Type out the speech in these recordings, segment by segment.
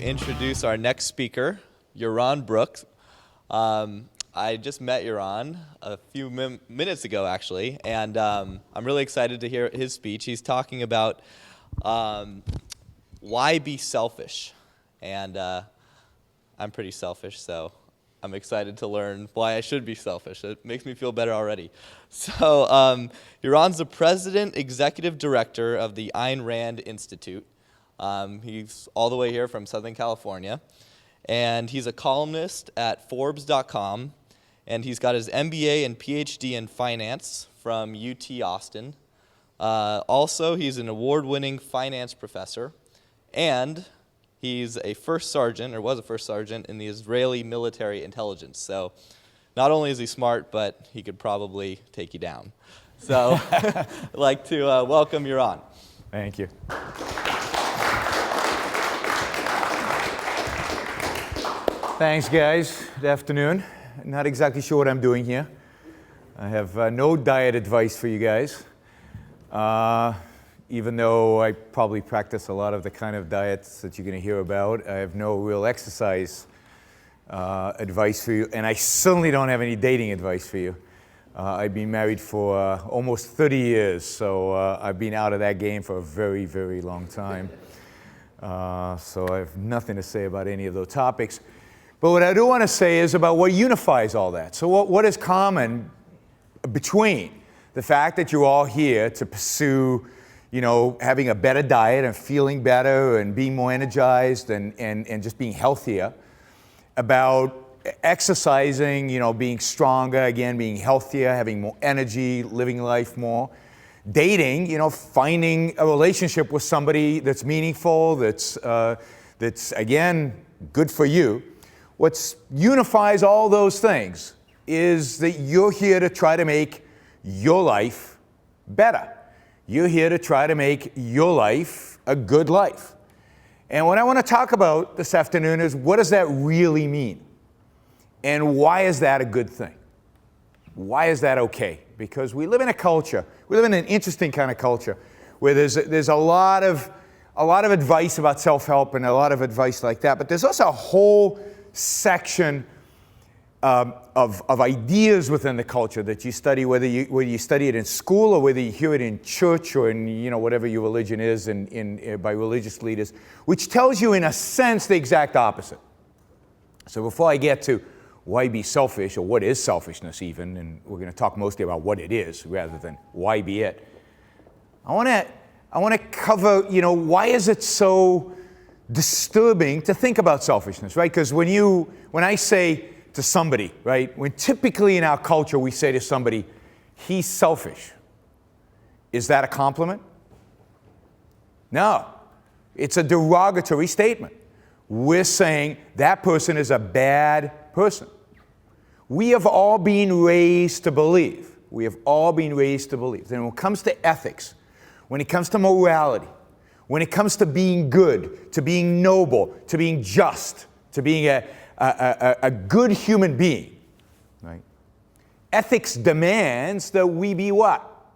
introduce our next speaker, Yaron Brook. I just met Yaron a few minutes ago, actually, and I'm really excited to hear his speech. He's talking about why be selfish, and I'm pretty selfish, so I'm excited to learn why I should be selfish. It makes me feel better already. So Yaron's the president, executive director of the Ayn Rand Institute. He's all the way here from Southern California, and he's a columnist at Forbes.com, and he's got his M.B.A. and Ph.D. in finance from UT Austin. Also, he's an award-winning finance professor, and he's a first sergeant, or was a first sergeant, in the Israeli military intelligence. So not only is he smart, but he could probably take you down. So I'd like to welcome Yaron. Thank you. Thanks, guys. Good afternoon. Not exactly sure what I'm doing here. I have no diet advice for you guys, even though I probably practice a lot of the kind of diets that you're going to hear about. I have no real exercise advice for you, and I certainly don't have any dating advice for you. I've been married for almost 30 years, so I've been out of that game for a very, very long time. So I have nothing to say about any of those topics. But what I do want to say is about what unifies all that. So what is common between the fact that you're all here to pursue, having a better diet and feeling better and being more energized and just being healthier, about exercising, being stronger, again, being healthier, having more energy, living life more, dating, finding a relationship with somebody that's meaningful, that's again, good for you. What unifies all those things is that you're here to try to make your life better. You're here to try to make your life a good life. And what I want to talk about this afternoon is, what does that really mean? And why is that a good thing? Why is that okay? Because we live in a culture, we live in an interesting kind of culture, where there's a lot of advice about self-help and a lot of advice like that, but there's also a whole section of ideas within the culture that you study, whether you study it in school or whether you hear it in church or in whatever your religion is by religious leaders, which tells you in a sense the exact opposite. So before I get to why be selfish, or what is selfishness even, and we're going to talk mostly about what it is rather than why be it, I want to cover why is it so disturbing to think about selfishness, right? Because when I say to somebody, right, when typically in our culture we say to somebody, he's selfish, is that a compliment? No, it's a derogatory statement. We're saying that person is a bad person. We have all been raised to believe. That when it comes to ethics, when it comes to morality, when it comes to being good, to being noble, to being just, to being a good human being, right? Ethics demands that we be what?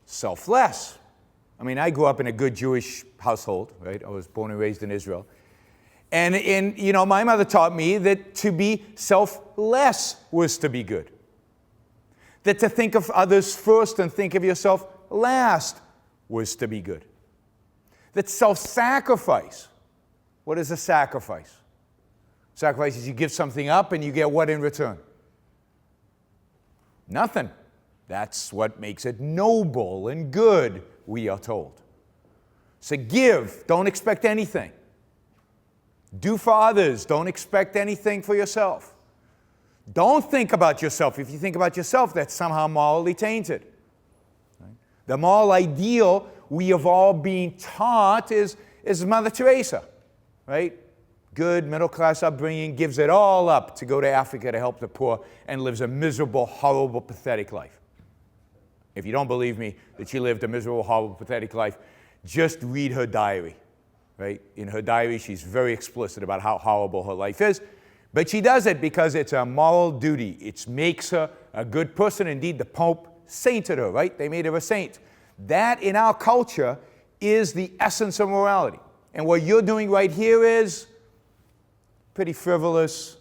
Selfless. I mean, I grew up in a good Jewish household, right? I was born and raised in Israel. And my mother taught me that to be selfless was to be good. That to think of others first and think of yourself last was to be good. That self-sacrifice, what is a sacrifice? Sacrifice is you give something up and you get what in return? Nothing. That's what makes it noble and good, we are told. So give, don't expect anything. Do for others, don't expect anything for yourself. Don't think about yourself. If you think about yourself, that's somehow morally tainted. Right? The moral ideal we have all been taught is Mother Teresa, right? Good, middle-class upbringing, gives it all up to go to Africa to help the poor, and lives a miserable, horrible, pathetic life. If you don't believe me that she lived a miserable, horrible, pathetic life, just read her diary, right? In her diary, she's very explicit about how horrible her life is, but she does it because it's a moral duty. It makes her a good person. Indeed, the Pope sainted her, right? They made her a saint. That, in our culture, is the essence of morality. And what you're doing right here is pretty frivolous,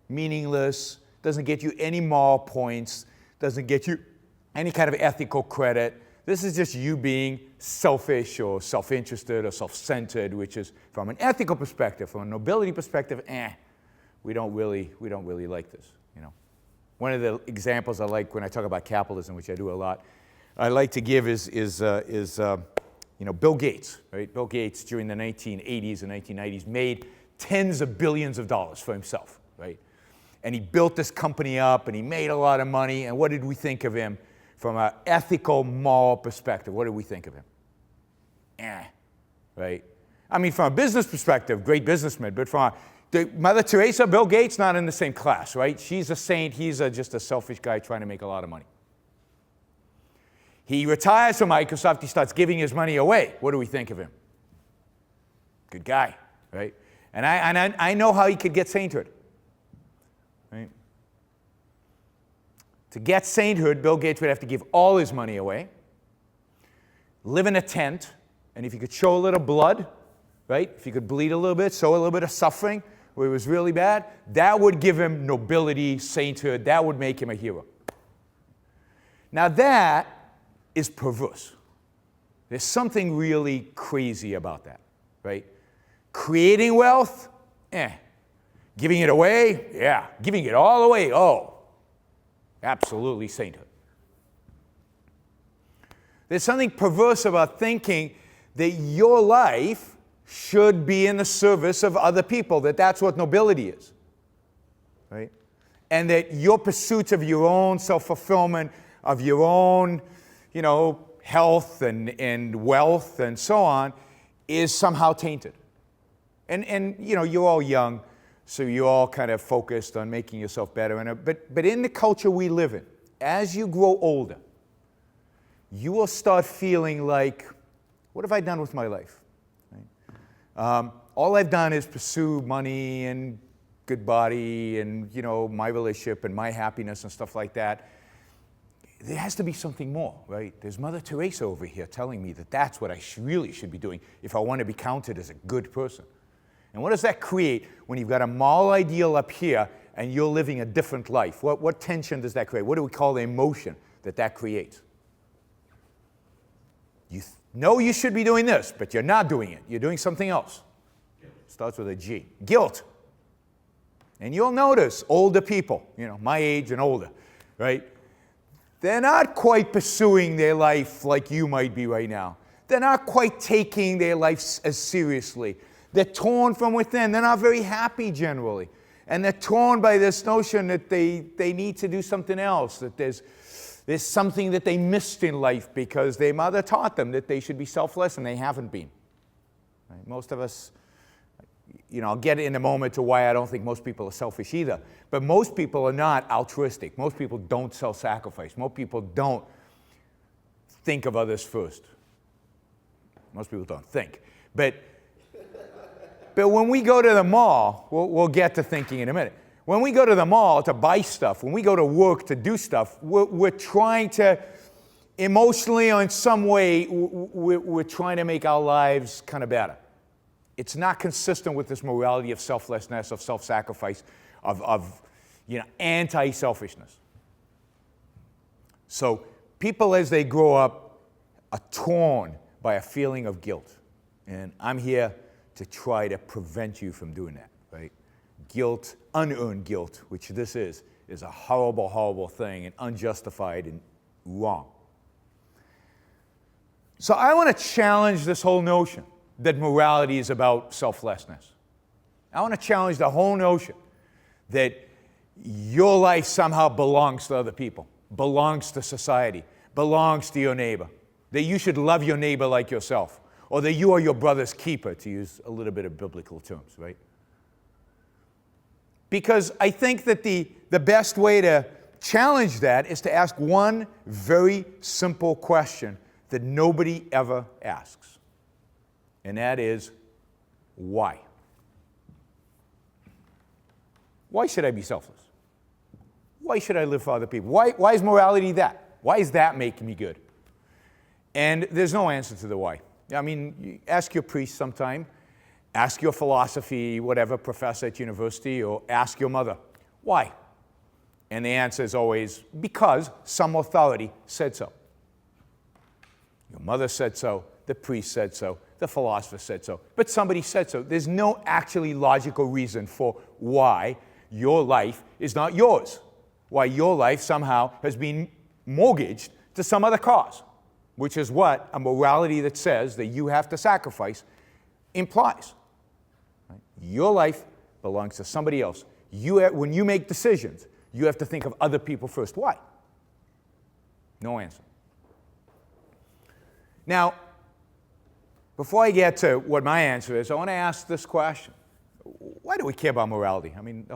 meaningless, doesn't get you any moral points, doesn't get you any kind of ethical credit. This is just you being selfish or self-interested or self-centered, which is, from an ethical perspective, from a nobility perspective, we don't really like this. You know, one of the examples I like when I talk about capitalism, which I do a lot, I like to give is Bill Gates. Right? Bill Gates during the 1980s and 1990s made tens of billions of dollars for himself, right? And he built this company up, and he made a lot of money. And what did we think of him from an ethical, moral perspective? What did we think of him? Right? I mean, from a business perspective, great businessman, but from Mother Teresa, Bill Gates, not in the same class, right? She's a saint. He's just a selfish guy trying to make a lot of money. He retires from Microsoft. He starts giving his money away. What do we think of him? Good guy, right? And I know how he could get sainthood. Right? To get sainthood, Bill Gates would have to give all his money away, live in a tent, and if he could show a little blood, right? If he could bleed a little bit, show a little bit of suffering where it was really bad, that would give him nobility, sainthood. That would make him a hero. Now that is perverse. There's something really crazy about that, right? Creating wealth, Giving it away, yeah. Giving it all away, absolutely sainthood. There's something perverse about thinking that your life should be in the service of other people, that's what nobility is, right? And that your pursuits of your own self-fulfillment, of your own, health and wealth and so on, is somehow tainted. And you're all young, so you're all kind of focused on making yourself better. But in the culture we live in, as you grow older, you will start feeling like, what have I done with my life? Right? All I've done is pursue money and good body and, my relationship and my happiness and stuff like that. There has to be something more, right? There's Mother Teresa over here telling me that that's what I really should be doing if I want to be counted as a good person. And what does that create when you've got a moral ideal up here and you're living a different life? What tension does that create? What do we call the emotion that creates? You know you should be doing this, but you're not doing it. You're doing something else. Starts with a G. Guilt. And you'll notice older people, my age and older, right? They're not quite pursuing their life like you might be right now. They're not quite taking their life as seriously. They're torn from within. They're not very happy generally. And they're torn by this notion that they need to do something else, that there's something that they missed in life because their mother taught them that they should be selfless, and they haven't been. Right? Most of us, I'll get in a moment to why I don't think most people are selfish either. But most people are not altruistic. Most people don't self-sacrifice. Most people don't think of others first. Most people don't think. But when we go to the mall, we'll get to thinking in a minute. When we go to the mall to buy stuff, when we go to work to do stuff, we're trying to, emotionally or in some way, we're trying to make our lives kind of better. It's not consistent with this morality of selflessness, of self-sacrifice, of anti-selfishness. So people, as they grow up, are torn by a feeling of guilt. And I'm here to try to prevent you from doing that, right? Guilt, unearned guilt, which this is a horrible, horrible thing and unjustified and wrong. So I want to challenge this whole notion that morality is about selflessness. I want to challenge the whole notion that your life somehow belongs to other people, belongs to society, belongs to your neighbor, that you should love your neighbor like yourself, or that you are your brother's keeper, to use a little bit of biblical terms, right? Because I think that the best way to challenge that is to ask one very simple question that nobody ever asks. And that is, why? Why should I be selfless? Why should I live for other people? Why is morality that? Why is that making me good? And there's no answer to the why. I mean, you ask your priest sometime, Ask your philosophy, whatever, professor at university, or ask your mother, why? And the answer is always, because some authority said so. Your mother said so, the priest said so, the philosopher said so, but somebody said so. There's no actually logical reason for why your life is not yours, why your life somehow has been mortgaged to some other cause, which is what a morality that says that you have to sacrifice implies. Right? Your life belongs to somebody else. When you make decisions, you have to think of other people first. Why? No answer. Now, before I get to what my answer is, I want to ask this question. Why do we care about morality? I mean,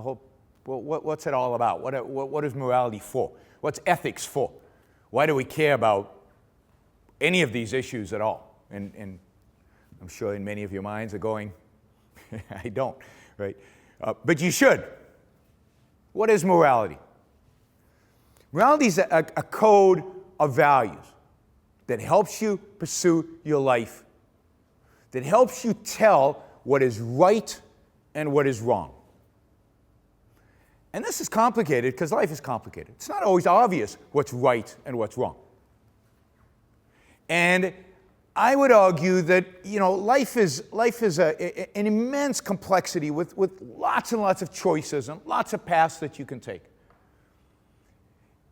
what's it all about? What is morality for? What's ethics for? Why do we care about any of these issues at all? And I'm sure in many of your minds are going, I don't, right? But you should. What is morality? Morality is a code of values that helps you pursue your life, that helps you tell what is right and what is wrong. And this is complicated because life is complicated. It's not always obvious what's right and what's wrong. And I would argue that, life is an immense complexity with lots and lots of choices and lots of paths that you can take.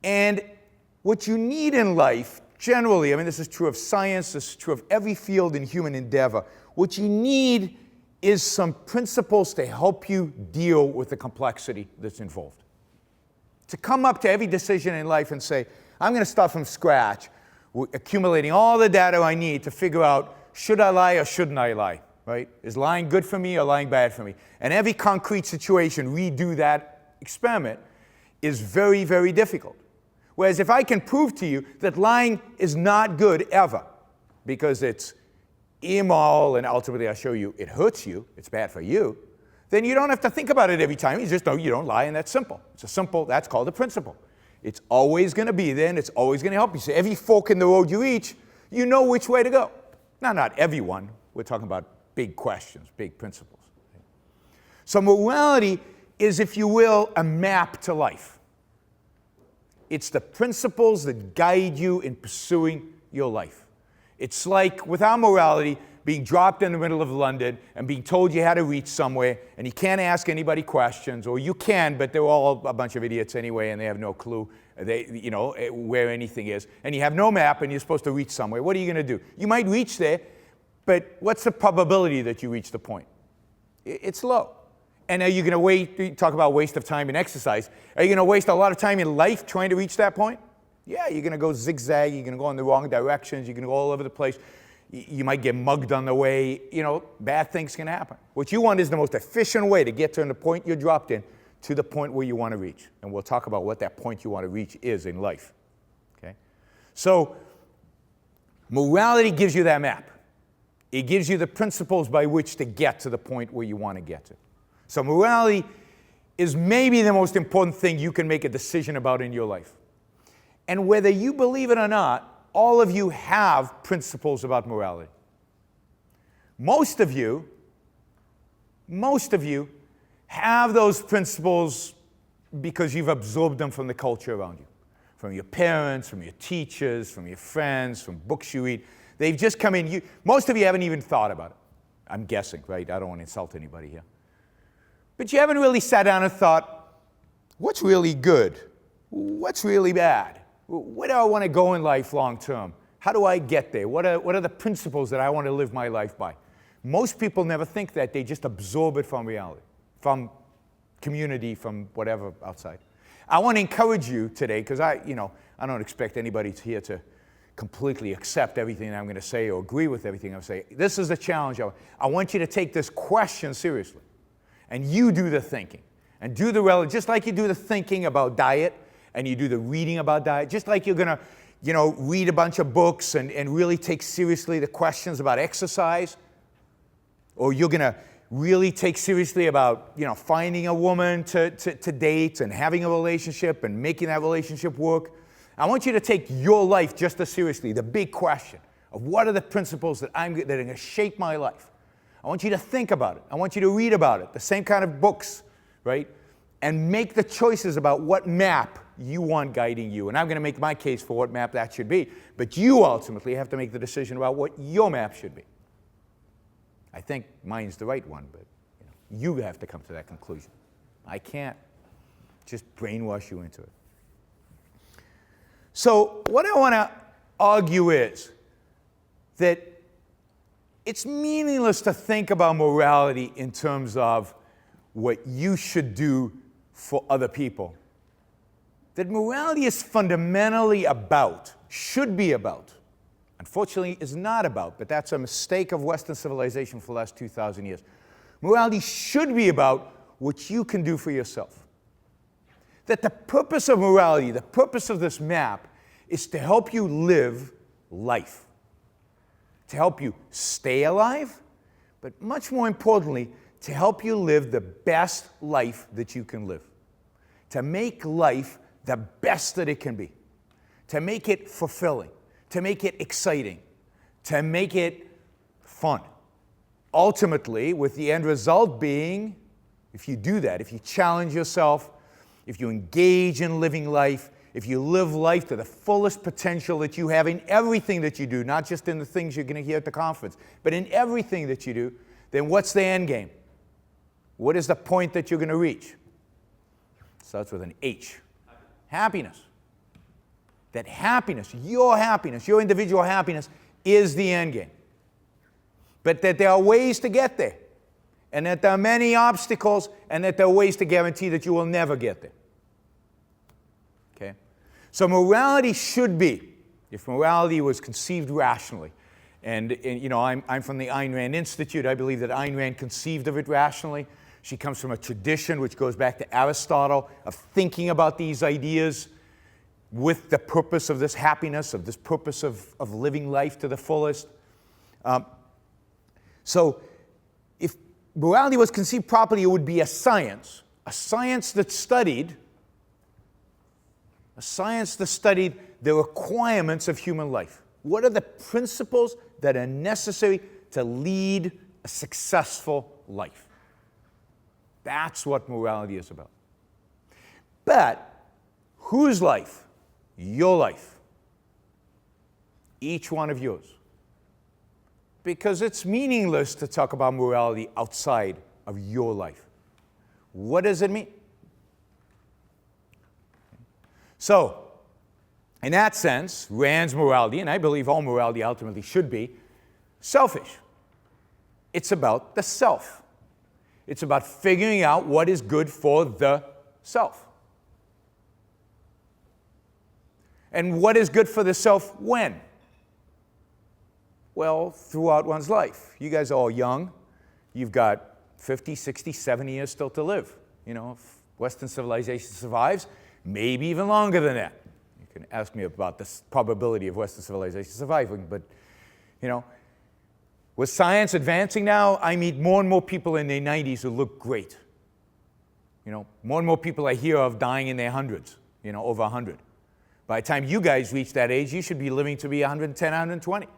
And what you need in life, generally, I mean, this is true of science, this is true of every field in human endeavor, what you need is some principles to help you deal with the complexity that's involved. To come up to every decision in life and say, I'm going to start from scratch, accumulating all the data I need to figure out, should I lie or shouldn't I lie, right? Is lying good for me or lying bad for me? And every concrete situation, redo that experiment is very, very difficult. Whereas if I can prove to you that lying is not good ever, because it's immoral and ultimately I'll show you it hurts you, it's bad for you, then you don't have to think about it every time. You just know you don't lie, and that's simple. That's called a principle. It's always going to be there, and it's always going to help you. So every fork in the road you reach, you know which way to go. Now, not everyone. We're talking about big questions, big principles. So morality is, if you will, a map to life. It's the principles that guide you in pursuing your life. It's like, without morality, being dropped in the middle of London and being told you had to reach somewhere, and you can't ask anybody questions, or you can, but they're all a bunch of idiots anyway, and they have no clue where anything is. And you have no map, and you're supposed to reach somewhere. What are you going to do? You might reach there, but what's the probability that you reach the point? It's low. And are you going to talk about waste of time in exercise, are you going to waste a lot of time in life trying to reach that point? Yeah, you're going to go zigzag, you're going to go in the wrong directions, you're going to go all over the place. You might get mugged on the way. Bad things can happen. What you want is the most efficient way to get to the point you're dropped in to the point where you want to reach. And we'll talk about what that point you want to reach is in life. Okay? So morality gives you that map. It gives you the principles by which to get to the point where you want to get to. So morality is maybe the most important thing you can make a decision about in your life. And whether you believe it or not, all of you have principles about morality. Most of you have those principles because you've absorbed them from the culture around you, from your parents, from your teachers, from your friends, from books you read. They've just come in. Most of you haven't even thought about it. I'm guessing, right? I don't want to insult anybody here. But you haven't really sat down and thought, what's really good? What's really bad? Where do I want to go in life long term? How do I get there? What are the principles that I want to live my life by? Most people never think that. They just absorb it from reality, from community, from whatever outside. I want to encourage you today, because I don't expect anybody here to completely accept everything I'm going to say or agree with everything I'm saying. This is a challenge. I want you to take this question seriously. And you do the thinking. And do just like you do the thinking about diet, and you do the reading about diet, just like you're going to, read a bunch of books and really take seriously the questions about exercise, or you're going to really take seriously about, finding a woman to date and having a relationship and making that relationship work. I want you to take your life just as seriously, the big question of what are the principles that are going to shape my life. I want you to think about it. I want you to read about it, the same kind of books, right? And make the choices about what map you want guiding you. And I'm going to make my case for what map that should be. But you ultimately have to make the decision about what your map should be. I think mine's the right one, but you have to come to that conclusion. I can't just brainwash you into it. So what I want to argue is that it's meaningless to think about morality in terms of what you should do for other people. That morality is fundamentally about, should be about, unfortunately is not about, but that's a mistake of Western civilization for the last 2,000 years. Morality should be about what you can do for yourself. That the purpose of morality, the purpose of this map, is to help you live life. To help you stay alive, but much more importantly, to help you live the best life that you can live. To make life the best that it can be. To make it fulfilling. To make it exciting. To make it fun. Ultimately, with the end result being, if you do that, if you challenge yourself, if you engage in living life, if you live life to the fullest potential that you have in everything that you do, not just in the things you're going to hear at the conference, but in everything that you do, then what's the end game? What is the point that you're going to reach? It starts with an H. Happiness. That happiness, your individual happiness, is the end game. But that there are ways to get there. And that there are many obstacles, and that there are ways to guarantee that you will never get there. Okay? So morality should be, if morality was conceived rationally, and I'm from the Ayn Rand Institute. I believe that Ayn Rand conceived of it rationally. She comes from a tradition which goes back to Aristotle of thinking about these ideas with the purpose of this happiness, of this purpose of living life to the fullest. So if morality was conceived properly, it would be a science that studied the requirements of human life. What are the principles that are necessary to lead a successful life? That's what morality is about. But whose life? Your life. Each one of yours. Because it's meaningless to talk about morality outside of your life. What does it mean? So, in that sense, Rand's morality, and I believe all morality ultimately should be, selfish. It's about the self. It's about figuring out what is good for the self. And what is good for the self when? Well, throughout one's life. You guys are all young. You've got 50, 60, 70 years still to live. If Western civilization survives, maybe even longer than that. You can ask me about the probability of Western civilization surviving, but, with science advancing now, I meet more and more people in their 90s who look great. More and more people I hear of dying in their hundreds, over 100. By the time you guys reach that age, you should be living to be 110, 120.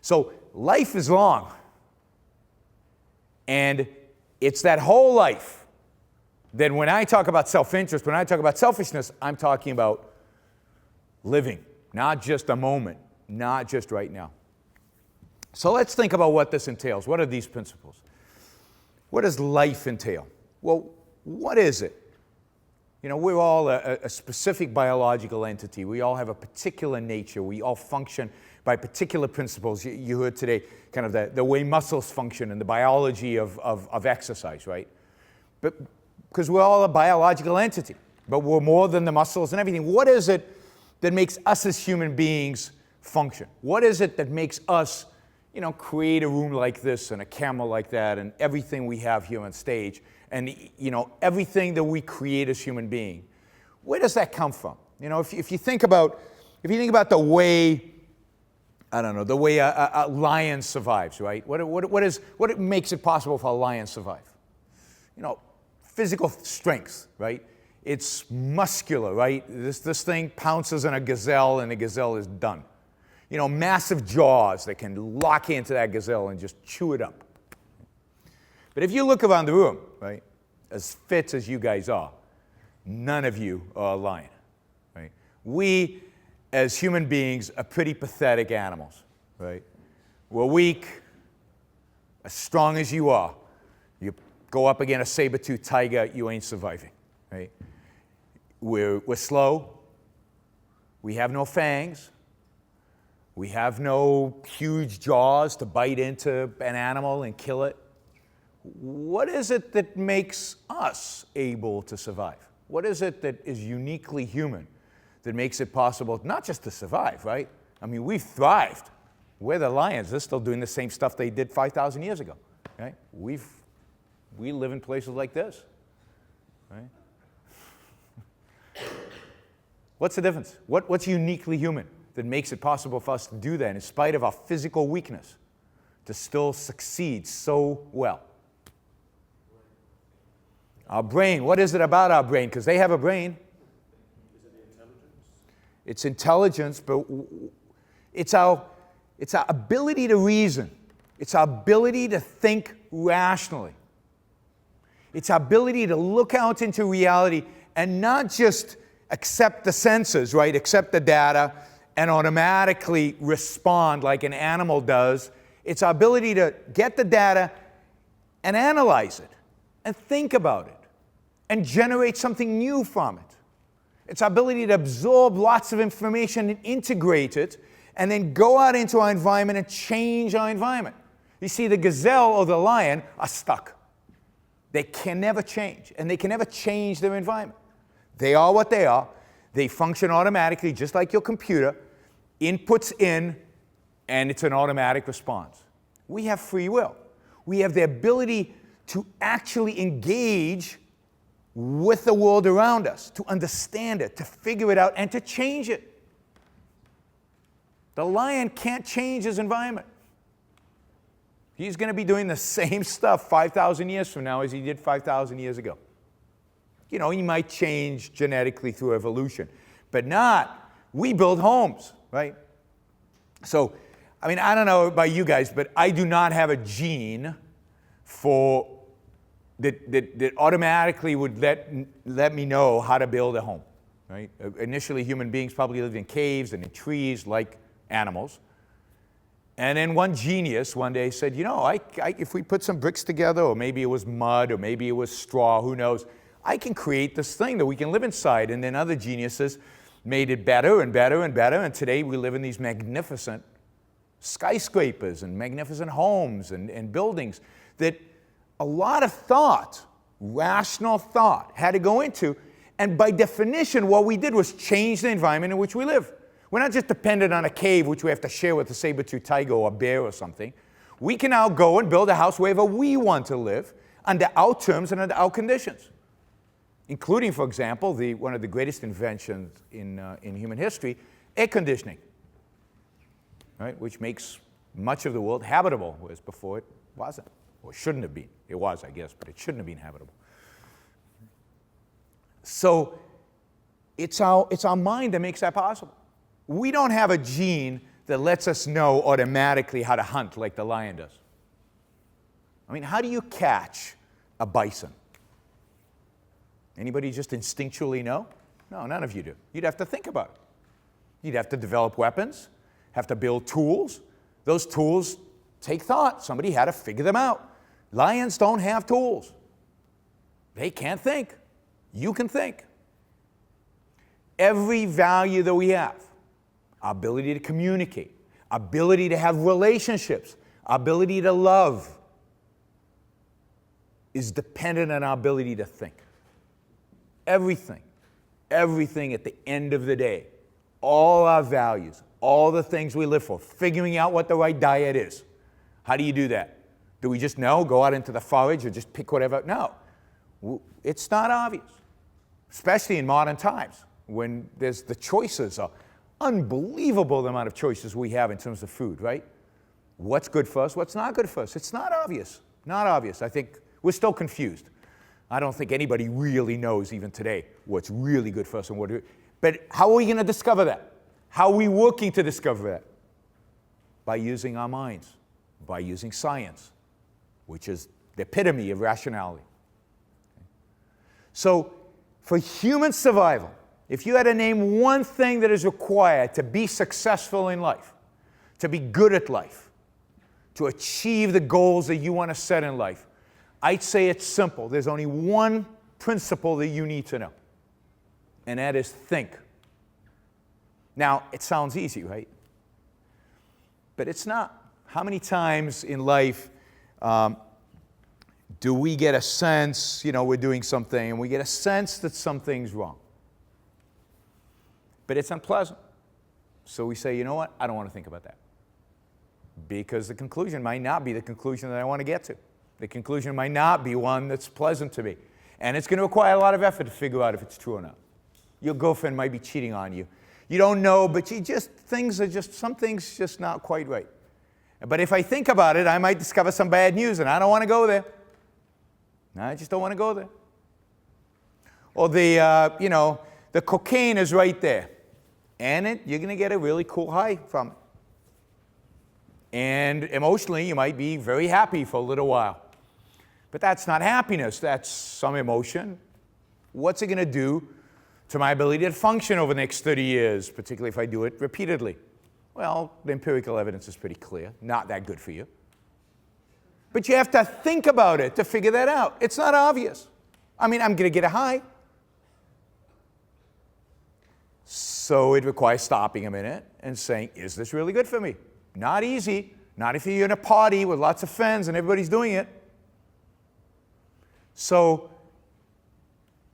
So life is long. And it's that whole life that when I talk about self-interest, when I talk about selfishness, I'm talking about living, not just a moment, not just right now. So let's think about what this entails. What are these principles? What does life entail? Well, what is it? We're all a specific biological entity. We all have a particular nature. We all function by particular principles. You heard today kind of the way muscles function and the biology of exercise, right? But because we're all a biological entity, but we're more than the muscles and everything. What is it that makes us as human beings function? What is it that makes us, create a room like this and a camera like that and everything we have here on stage and, everything that we create as human beings? Where does that come from? If you think about the way, the way a lion survives, right? What makes it possible for a lion to survive? Physical strength, right? It's muscular, right? This thing pounces on a gazelle and the gazelle is done. Massive jaws that can lock into that gazelle and just chew it up. But if you look around the room, right, as fit as you guys are, none of you are a lion, right? We, as human beings, are pretty pathetic animals, right? We're weak, as strong as you are. You go up against a saber-toothed tiger, you ain't surviving, right? We're slow. We have no fangs. We have no huge jaws to bite into an animal and kill it. What is it that makes us able to survive? What is it that is uniquely human that makes it possible not just to survive, right? I mean, we've thrived. We're the lions. They're still doing the same stuff they did 5,000 years ago, right? We live in places like this, right? What's the difference? What's uniquely human that makes it possible for us to do that in spite of our physical weakness, to still succeed so well? Our brain. What is it about our brain? Because they have a brain. Is it intelligence? It's intelligence, but it's our ability to reason. It's our ability to think rationally. It's our ability to look out into reality and not just accept the senses, right? Accept the data and automatically respond like an animal does. It's our ability to get the data and analyze it and think about it and generate something new from it. It's our ability to absorb lots of information and integrate it and then go out into our environment and change our environment. You see, the gazelle or the lion are stuck. They can never change, and they can never change their environment. They are what they are. They function automatically, just like your computer. Inputs in, and it's an automatic response. We have free will. We have the ability to actually engage with the world around us, to understand it, to figure it out, and to change it. The lion can't change his environment. He's going to be doing the same stuff 5,000 years from now as he did 5,000 years ago. You know, he might change genetically through evolution, but not. We build homes, right? So, I mean, I don't know about you guys, but I do not have a gene that automatically would let me know how to build a home, right? Initially, human beings probably lived in caves and in trees like animals. And then one genius one day said, you know, if we put some bricks together, or maybe it was mud, or maybe it was straw, who knows, I can create this thing that we can live inside. And then other geniuses made it better and better and better, and today we live in these magnificent skyscrapers and magnificent homes and buildings that a lot of thought, rational thought, had to go into. And by definition, what we did was change the environment in which we live. We're not just dependent on a cave which we have to share with a saber-toothed tiger or a bear or something. We can now go and build a house wherever we want to live under our terms and under our conditions, including, for example, one of the greatest inventions in human history, air conditioning, right, which makes much of the world habitable, whereas before it wasn't, or shouldn't have been. It was, I guess, but it shouldn't have been habitable. So it's our mind that makes that possible. We don't have a gene that lets us know automatically how to hunt like the lion does. I mean, how do you catch a bison? Anybody just instinctually know? No, none of you do. You'd have to think about it. You'd have to develop weapons, have to build tools. Those tools take thought. Somebody had to figure them out. Lions don't have tools. They can't think. You can think. Every value that we have, our ability to communicate, our ability to have relationships, our ability to love, is dependent on our ability to think. Everything at the end of the day, all our values, all the things we live for, figuring out what the right diet is. How do you do that? Do we just know, go out into the forage or just pick whatever? No, it's not obvious, especially in modern times when there's the choices, are unbelievable the amount of choices we have in terms of food, right? What's good for us, what's not good for us? It's not obvious, not obvious. I think we're still confused. I don't think anybody really knows even today what's really good for us and what. But how are we going to discover that? How are we working to discover that? By using our minds, by using science, which is the epitome of rationality. So, for human survival, if you had to name one thing that is required to be successful in life, to be good at life, to achieve the goals that you want to set in life, I'd say it's simple. There's only one principle that you need to know, and that is think. Now, it sounds easy, right? But it's not. How many times in life do we get a sense, we're doing something, and we get a sense that something's wrong? But it's unpleasant. So we say, you know what? I don't want to think about that. Because the conclusion might not be the conclusion that I want to get to. The conclusion might not be one that's pleasant to me. And it's going to require a lot of effort to figure out if it's true or not. Your girlfriend might be cheating on you. You don't know, but some things just not quite right. But if I think about it, I might discover some bad news, and I don't want to go there. I just don't want to go there. Or the cocaine is right there. And you're going to get a really cool high from it. And emotionally, you might be very happy for a little while. But that's not happiness. That's some emotion. What's it going to do to my ability to function over the next 30 years, particularly if I do it repeatedly? Well, the empirical evidence is pretty clear. Not that good for you. But you have to think about it to figure that out. It's not obvious. I'm going to get a high. So it requires stopping a minute and saying, is this really good for me? Not easy. Not if you're in a party with lots of friends and everybody's doing it. So,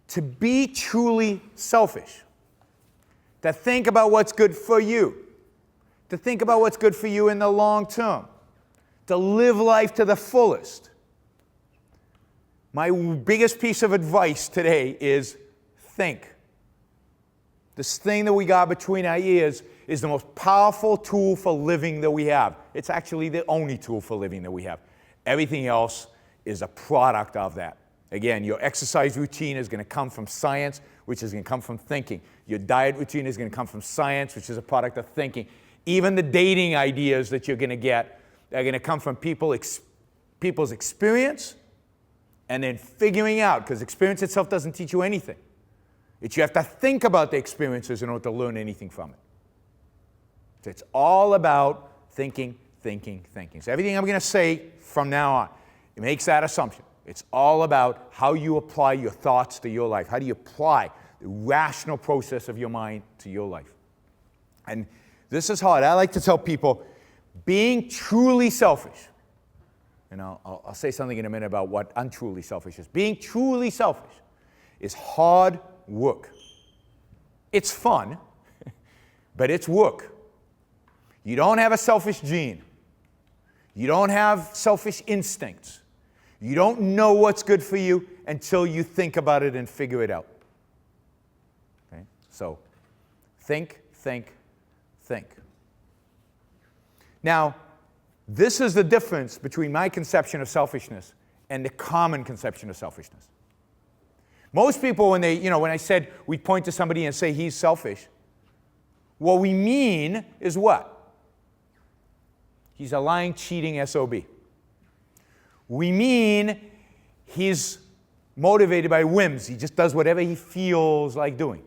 to be truly selfish, to think about what's good for you, to think about what's good for you in the long term, to live life to the fullest. My biggest piece of advice today is think. This thing that we got between our ears is the most powerful tool for living that we have. It's actually the only tool for living that we have. Everything else is a product of that. Again, your exercise routine is going to come from science, which is going to come from thinking. Your diet routine is going to come from science, which is a product of thinking. Even the dating ideas that you're going to get are going to come from people's experience and then figuring out, because experience itself doesn't teach you anything. You have to think about the experiences in order to learn anything from it. So it's all about thinking, thinking, thinking. So everything I'm going to say from now on, it makes that assumption. It's all about how you apply your thoughts to your life. How do you apply the rational process of your mind to your life? And this is hard. I like to tell people, being truly selfish, and I'll say something in a minute about what untruly selfish is. Being truly selfish is hard work. It's fun, but it's work. You don't have a selfish gene. You don't have selfish instincts. You don't know what's good for you until you think about it and figure it out. Okay? So, think, think, think. Now, this is the difference between my conception of selfishness and the common conception of selfishness. Most people, when I said we point to somebody and say he's selfish, what we mean is what? He's a lying, cheating SOB. We mean he's motivated by whims. He just does whatever he feels like doing.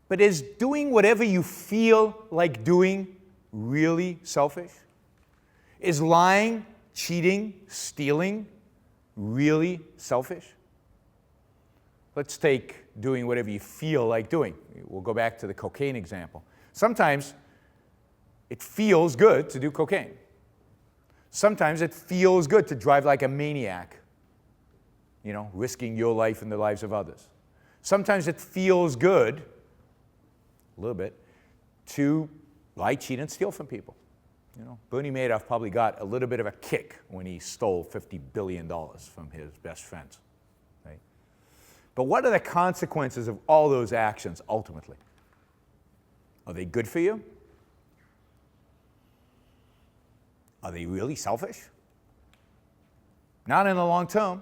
But is doing whatever you feel like doing really selfish? Is lying, cheating, stealing really selfish? Let's take doing whatever you feel like doing. We'll go back to the cocaine example. Sometimes it feels good to do cocaine. Sometimes it feels good to drive like a maniac, risking your life and the lives of others. Sometimes it feels good, a little bit, to lie, cheat, and steal from people. Bernie Madoff probably got a little bit of a kick when he stole $50 billion from his best friends. Right? But what are the consequences of all those actions ultimately? Are they good for you? Are they really selfish? Not in the long term.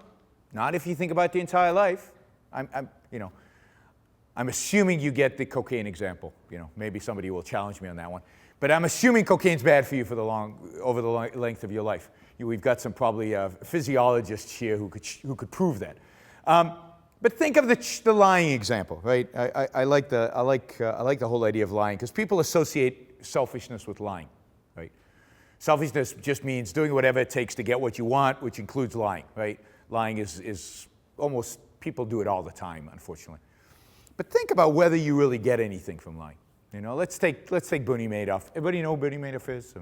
Not if you think about the entire life. I'm assuming you get the cocaine example. Maybe somebody will challenge me on that one. But I'm assuming cocaine's bad for you for over the length of your life. We've got some probably physiologists here who could prove that. But think of the lying example, right? I like the whole idea of lying because people associate selfishness with lying, right? Selfishness just means doing whatever it takes to get what you want, which includes lying, right? Lying is almost, people do it all the time, unfortunately. But think about whether you really get anything from lying. Let's take Bernie Madoff. Everybody know who Bernie Madoff is?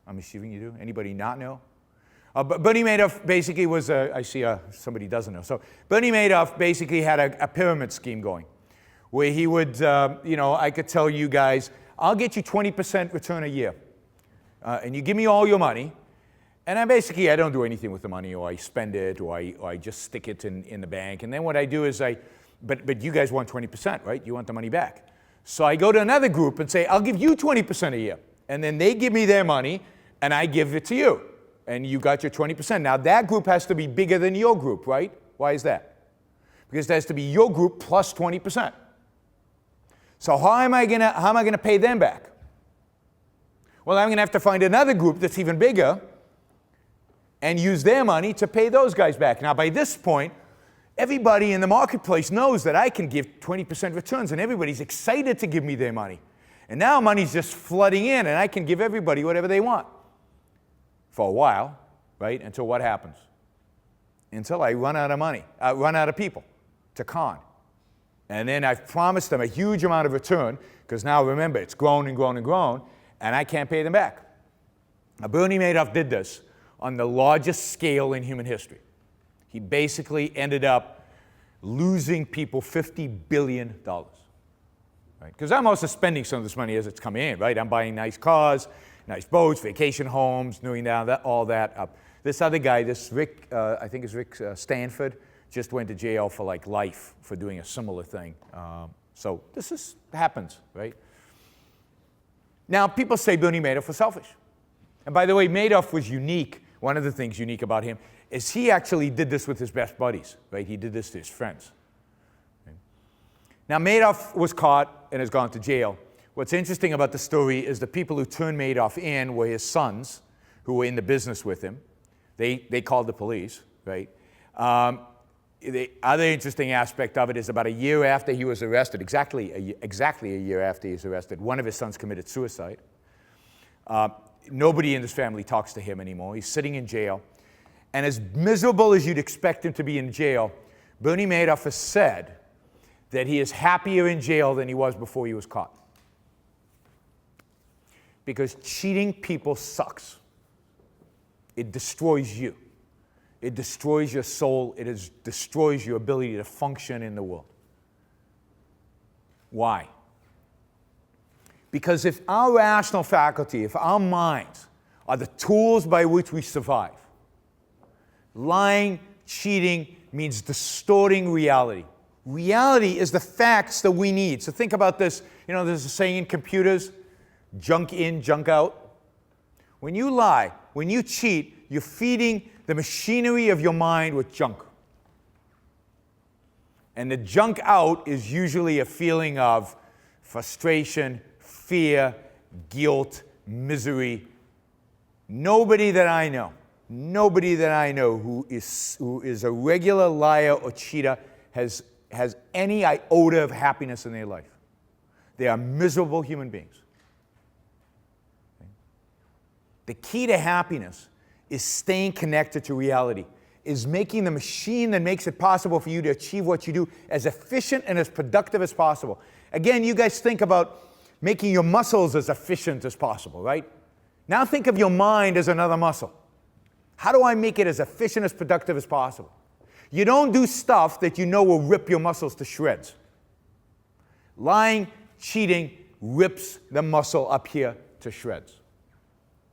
I'm assuming you do. Anybody not know? But Bernie Madoff basically was I see somebody doesn't know. So Bernie Madoff basically had a pyramid scheme going where he would, I could tell you guys, I'll get you 20% return a year. And you give me all your money. And I don't do anything with the money, or I spend it, or I just stick it in the bank. And then what I do is but you guys want 20%, right? You want the money back. So I go to another group and say, I'll give you 20% a year. And then they give me their money, and I give it to you. And you got your 20%. Now, that group has to be bigger than your group, right? Why is that? Because it has to be your group plus 20%. So how am I gonna pay them back? Well, I'm gonna have to find another group that's even bigger and use their money to pay those guys back. Now, by this point, everybody in the marketplace knows that I can give 20% returns, and everybody's excited to give me their money. And now money's just flooding in, and I can give everybody whatever they want. For a while, right? Until what happens? Until I run out of money, run out of people to con. And then I've promised them a huge amount of return, because now remember, it's grown and grown and grown, and I can't pay them back. Now, Bernie Madoff did this on the largest scale in human history. He basically ended up losing people $50 billion, right? Because I'm also spending some of this money as it's coming in, right? I'm buying nice cars, nice boats, vacation homes, doing all that. This other guy, this Rick, I think it's Rick Stanford, just went to jail for like life for doing a similar thing. So this happens, right? Now, people say Bernie Madoff was selfish. And by the way, Madoff was unique. One of the things unique about him is he actually did this with his best buddies, right? He did this to his friends. Right? Now, Madoff was caught and has gone to jail. What's interesting about the story is the people who turned Madoff in were his sons, who were in the business with him. They called the police, right? The other interesting aspect of it is about a year after he was arrested, exactly a year after he was arrested, one of his sons committed suicide. Nobody in his family talks to him anymore. He's sitting in jail. And as miserable as you'd expect him to be in jail, Bernie Madoff has said that he is happier in jail than he was before he was caught. Because cheating people sucks. It destroys you. It destroys your soul. It destroys your ability to function in the world. Why? Because if our rational faculty, if our minds are the tools by which we survive, lying, cheating means distorting reality. Reality is the facts that we need. So think about this. There's a saying in computers, junk in, junk out. When you lie, when you cheat, you're feeding the machinery of your mind with junk. And the junk out is usually a feeling of frustration, fear, guilt, misery. Nobody that I know who is a regular liar or cheater has any iota of happiness in their life. They are miserable human beings. The key to happiness is staying connected to reality, is making the machine that makes it possible for you to achieve what you do as efficient and as productive as possible. Again, you guys think about making your muscles as efficient as possible, right? Now think of your mind as another muscle. How do I make it as efficient, as productive as possible? You don't do stuff that you know will rip your muscles to shreds. Lying, cheating, rips the muscle up here to shreds.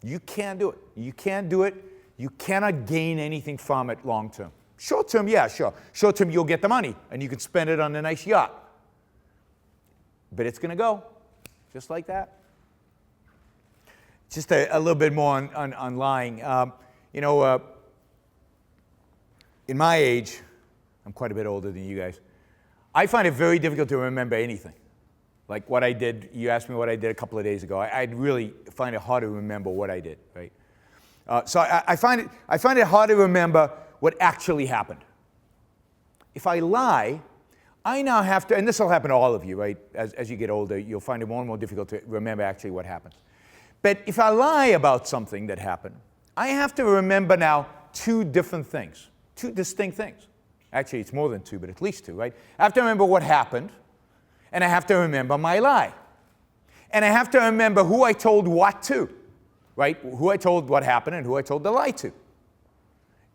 You can't do it. You can't do it. You cannot gain anything from it long term. Short term, yeah, sure. Short term, you'll get the money, and you can spend it on a nice yacht. But it's going to go, just like that. Just a little bit more on lying. In my age, I'm quite a bit older than you guys, I find it very difficult to remember anything. Like what I did, you asked me what I did a couple of days ago. I'd really find it hard to remember what I did, right? So I find it hard to remember what actually happened. If I lie, I now have to, and this will happen to all of you, right? As you get older, you'll find it more and more difficult to remember actually what happened. But if I lie about something that happened, I have to remember now two different things, two distinct things. Actually, it's more than two, but at least two, right? I have to remember what happened, and I have to remember my lie. And I have to remember who I told what to, right? Who I told what happened and who I told the lie to.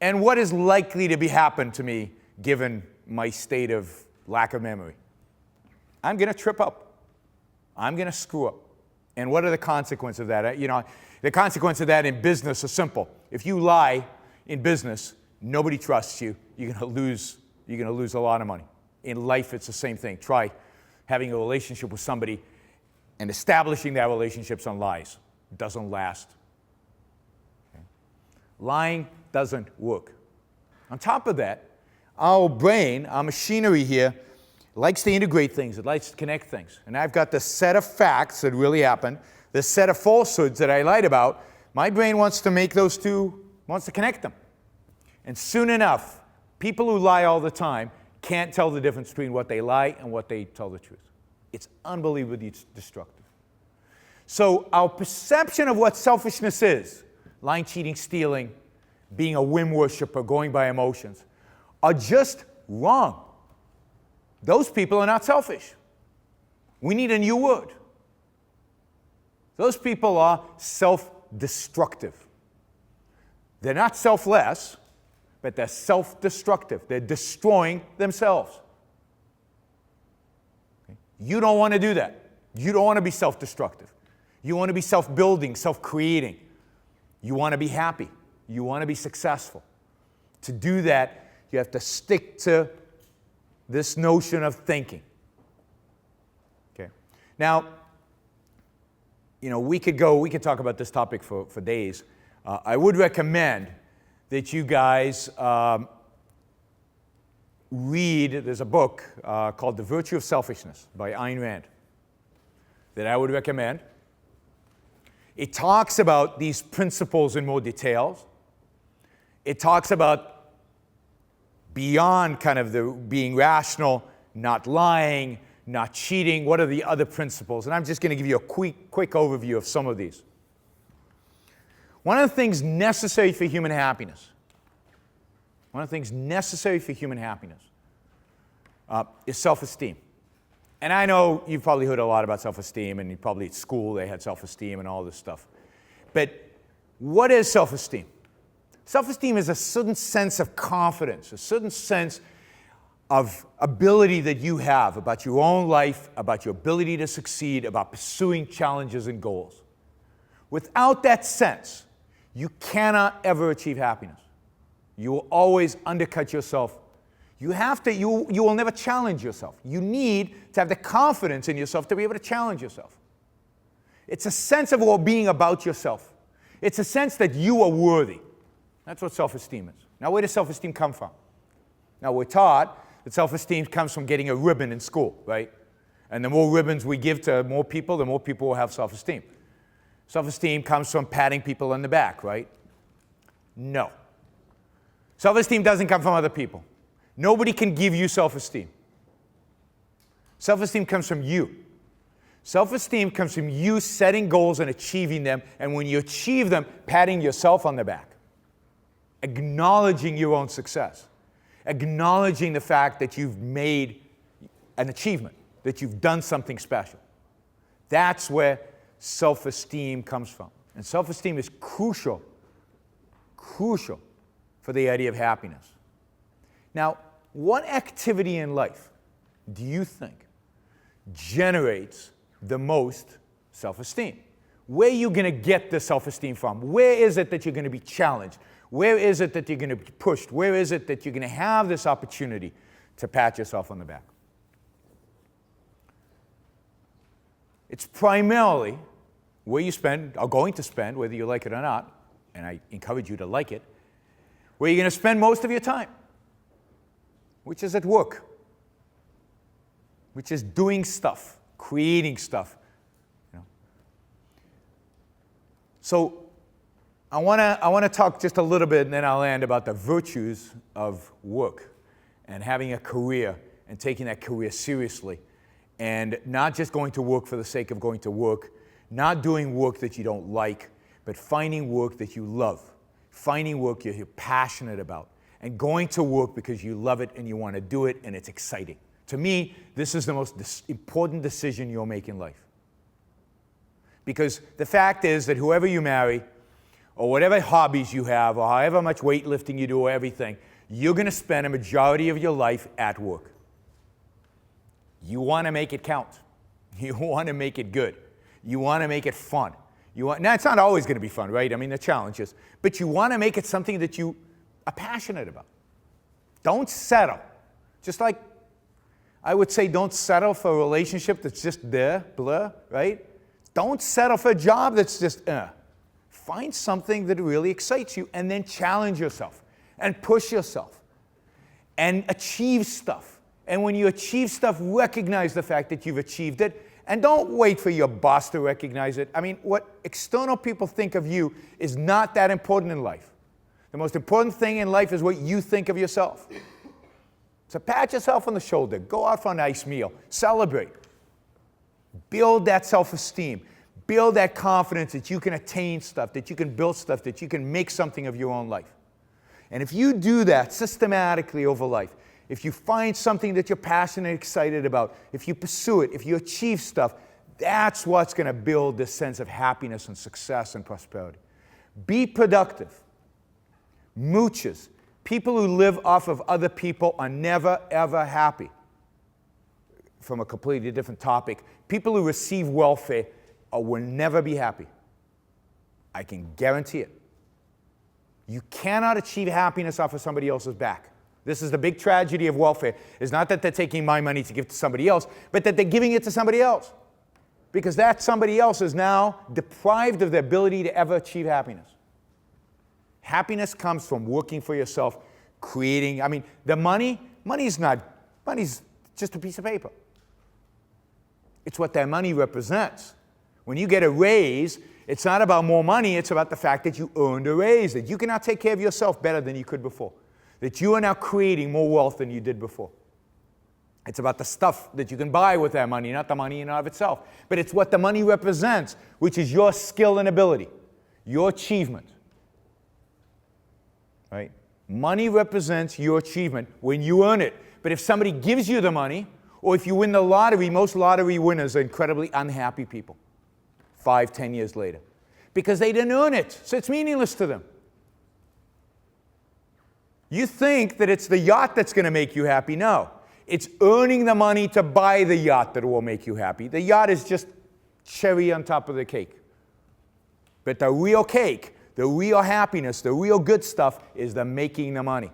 And what is likely to be happen to me given my state of lack of memory. I'm going to trip up. I'm going to screw up. And what are the consequences of that? You know, the consequence of that in business is simple. If you lie in business, nobody trusts you. You're going to lose a lot of money. In life, it's the same thing. Try having a relationship with somebody and establishing that relationships on lies. It doesn't last. Okay? Lying doesn't work. On top of that, our brain, our machinery here, likes to integrate things. It likes to connect things. And I've got this set of facts that really happened, this set of falsehoods that I lied about. My brain wants to make those two, wants to connect them. And soon enough, people who lie all the time can't tell the difference between what they lie and what they tell the truth. It's unbelievably destructive. So our perception of what selfishness is, lying, cheating, stealing, being a whim worshiper, going by emotions, are just wrong. Those people are not selfish. We need a new word. Those people are self-destructive. They're not selfless, but they're self-destructive. They're destroying themselves. Okay? You don't want to do that. You don't want to be self-destructive. You want to be self-building, self-creating. You want to be happy. You want to be successful. To do that, you have to stick to this notion of thinking. Okay. Now, you know, we could talk about this topic for days. I would recommend that you guys read, there's a book called The Virtue of Selfishness by Ayn Rand that I would recommend. It talks about these principles in more details. It talks about beyond kind of the being rational, not lying, not cheating. What are the other principles? And I'm just going to give you a quick overview of some of these. One of the things necessary for human happiness, is self-esteem. And I know you've probably heard a lot about self-esteem, and you probably at school they had self-esteem and all this stuff. But what is self-esteem? Self-esteem is a certain sense of confidence, a certain sense of ability that you have about your own life, about your ability to succeed, about pursuing challenges and goals. Without that sense, you cannot ever achieve happiness. You will always undercut yourself. You will never challenge yourself. You need to have the confidence in yourself to be able to challenge yourself. It's a sense of being about yourself. It's a sense that you are worthy. That's what self-esteem is. Now, where does self-esteem come from? Now, we're taught that self-esteem comes from getting a ribbon in school, right? And the more ribbons we give to more people, the more people will have self-esteem. Self-esteem comes from patting people on the back, right? No. Self-esteem doesn't come from other people. Nobody can give you self-esteem. Self-esteem comes from you. Self-esteem comes from you setting goals and achieving them, and when you achieve them, patting yourself on the back. Acknowledging your own success. Acknowledging the fact that you've made an achievement, that you've done something special. That's where self-esteem comes from. And self-esteem is crucial for the idea of happiness. Now, what activity in life do you think generates the most self-esteem? Where are you going to get the self-esteem from? Where is it that you're going to be challenged? Where is it that you're going to be pushed? Where is it that you're going to have this opportunity to pat yourself on the back? It's primarily where you are going to spend, whether you like it or not, and I encourage you to like it, where you're going to spend most of your time, which is at work. which is doing stuff, creating stuff. So I want to talk just a little bit, and then I'll end, about the virtues of work and having a career and taking that career seriously, and not just going to work for the sake of going to work, not doing work that you don't like, but finding work that you love, finding work you're passionate about, and going to work because you love it and you want to do it and it's exciting. To me, this is the most important decision you'll make in life. Because the fact is that whoever you marry, or whatever hobbies you have, or however much weightlifting you do, or everything, you're going to spend a majority of your life at work. You want to make it count. You want to make it good. You want to make it fun. Now, it's not always going to be fun, right? I mean, the challenges. But you want to make it something that you are passionate about. Don't settle. Just like I would say, don't settle for a relationship that's just there, blur, right? Don't settle for a job that's just, Find something that really excites you, and then challenge yourself and push yourself and achieve stuff. And when you achieve stuff, recognize the fact that you've achieved it, and don't wait for your boss to recognize it. I mean, what external people think of you is not that important in life. The most important thing in life is what you think of yourself. So pat yourself on the shoulder, go out for a nice meal, celebrate. Build that self-esteem. Build that confidence that you can attain stuff, that you can build stuff, that you can make something of your own life. And if you do that systematically over life, if you find something that you're passionate and excited about, if you pursue it, if you achieve stuff, that's what's going to build this sense of happiness and success and prosperity. Be productive. Moochers, people who live off of other people, are never, ever happy. From a completely different topic, people who receive welfare will never be happy. I can guarantee it. You cannot achieve happiness off of somebody else's back. This is the big tragedy of welfare. It's not that they're taking my money to give to somebody else, but that they're giving it to somebody else. Because that somebody else is now deprived of the ability to ever achieve happiness. Happiness comes from working for yourself, creating. I mean, the money's just a piece of paper. It's what that money represents. When you get a raise, it's not about more money, it's about the fact that you earned a raise, that you can now take care of yourself better than you could before, that you are now creating more wealth than you did before. It's about the stuff that you can buy with that money, not the money in and of itself. But it's what the money represents, which is your skill and ability, your achievement. Right? Money represents your achievement when you earn it. But if somebody gives you the money, or if you win the lottery, most lottery winners are incredibly unhappy people 5, 10 years later. Because they didn't earn it, so it's meaningless to them. You think that it's the yacht that's going to make you happy. No. It's earning the money to buy the yacht that will make you happy. The yacht is just cherry on top of the cake. But the real cake, the real happiness, the real good stuff is the making the money.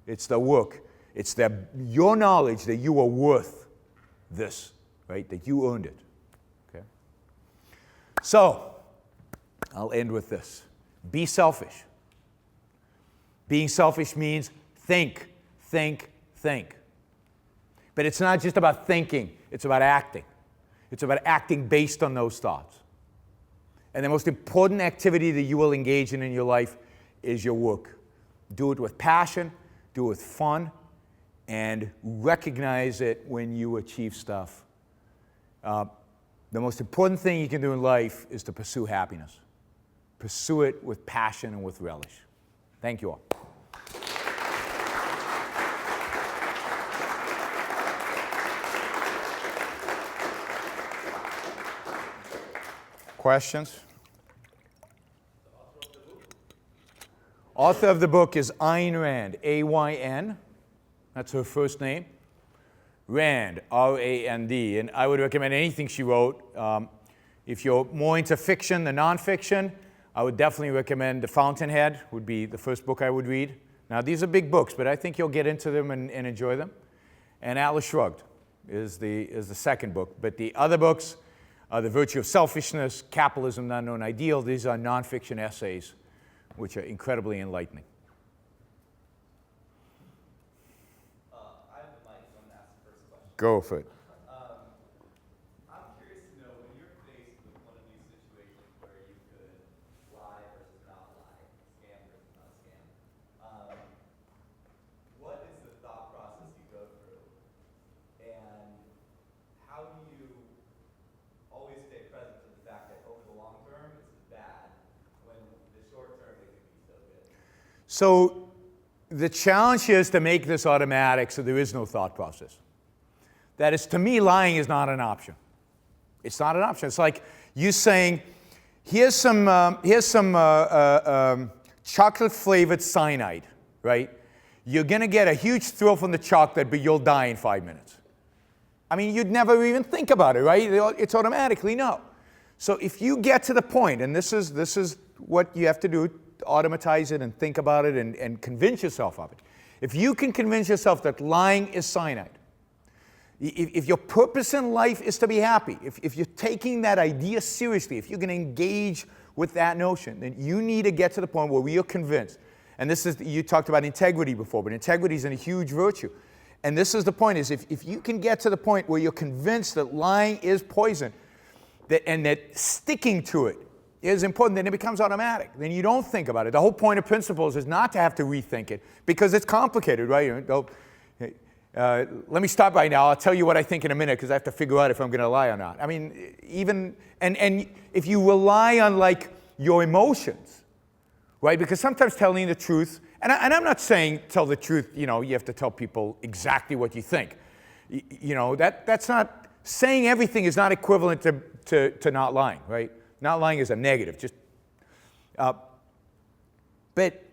It's the work. It's your knowledge that you are worth this, right? That you earned it. Okay? So, I'll end with this. Be selfish. Being selfish means think, think, think. But it's not just about thinking, it's about acting. It's about acting based on those thoughts. And the most important activity that you will engage in your life is your work. Do it with passion, do it with fun, and recognize it when you achieve stuff. The most important thing you can do in life is to pursue happiness. Pursue it with passion and with relish. Thank you all. Questions? Author of the book is Ayn Rand, A-Y-N. That's her first name. Rand, R-A-N-D. And I would recommend anything she wrote. If you're more into fiction than nonfiction, I would definitely recommend The Fountainhead would be the first book I would read. Now, these are big books, but I think you'll get into them and enjoy them. And Atlas Shrugged is the second book. But the other books, The Virtue of Selfishness, Capitalism, the Unknown Ideal, these are nonfiction essays, which are incredibly enlightening. I have the mic, so I'm going to ask the first question. Go for it. So the challenge here is to make this automatic so there is no thought process. That is, to me, lying is not an option. It's not an option. It's like you saying, here's some chocolate-flavored cyanide, right? You're going to get a huge thrill from the chocolate, but you'll die in 5 minutes. I mean, you'd never even think about it, right? It's automatically no. So if you get to the point, and this is what you have to do, automatize it and think about it and convince yourself of it. If you can convince yourself that lying is cyanide, if your purpose in life is to be happy, if you're taking that idea seriously, if you're going to engage with that notion, then you need to get to the point where you're convinced. And this is, you talked about integrity before, but integrity is a huge virtue. And this is the point, is if you can get to the point where you're convinced that lying is poison, and that sticking to it is important, then it becomes automatic. Then you don't think about it. The whole point of principles is not to have to rethink it, because it's complicated, right? Let me stop right now. I'll tell you what I think in a minute, because I have to figure out if I'm going to lie or not. I mean, even, and if you rely on, like, your emotions, right? Because sometimes telling the truth, and I'm not saying tell the truth, you have to tell people exactly what you think. That's not, saying everything is not equivalent to not lying, right? Not lying is a negative. But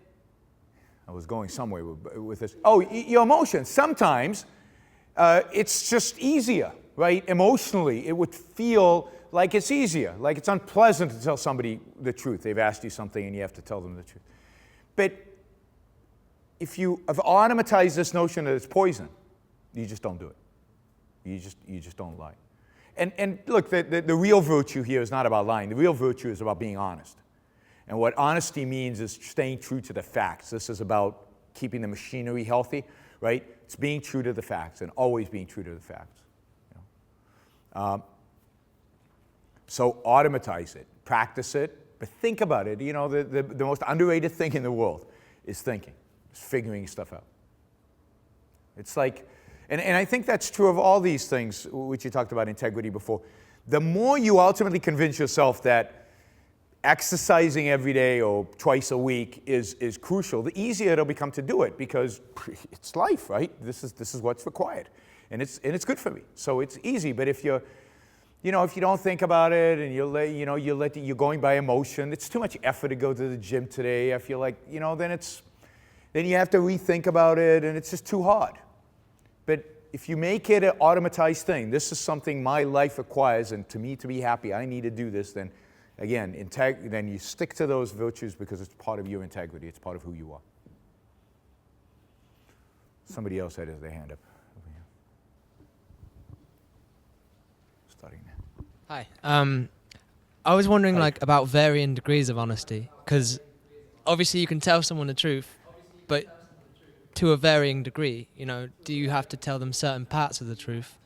I was going somewhere with this. Oh, your emotions. Sometimes it's just easier, right? Emotionally, it would feel like it's easier, like it's unpleasant to tell somebody the truth. They've asked you something and you have to tell them the truth. But if you have automatized this notion that it's poison, you just don't do it. You just don't lie. And look, the real virtue here is not about lying. The real virtue is about being honest. And what honesty means is staying true to the facts. This is about keeping the machinery healthy, right? It's being true to the facts and always being true to the facts. So automatize it, practice it, but think about it. The most underrated thing in the world is thinking, is figuring stuff out. It's like, and I think that's true of all these things, which you talked about integrity before. The more you ultimately convince yourself that exercising every day or twice a week is crucial, the easier it'll become to do it, because it's life, right? This is what's required, and it's good for me. So it's easy. But if you're, if you don't think about it and you're going by emotion, it's too much effort to go to the gym today. I feel like, then you have to rethink about it, and it's just too hard. But if you make it an automatized thing, this is something my life requires, and to me to be happy, I need to do this, then again, then you stick to those virtues because it's part of your integrity. It's part of who you are. Somebody else had their hand up over here. Starting now. Hi. I was wondering, about varying degrees of honesty, because obviously you can tell someone the truth, but to a varying degree. Do you have to tell them certain parts of the truth,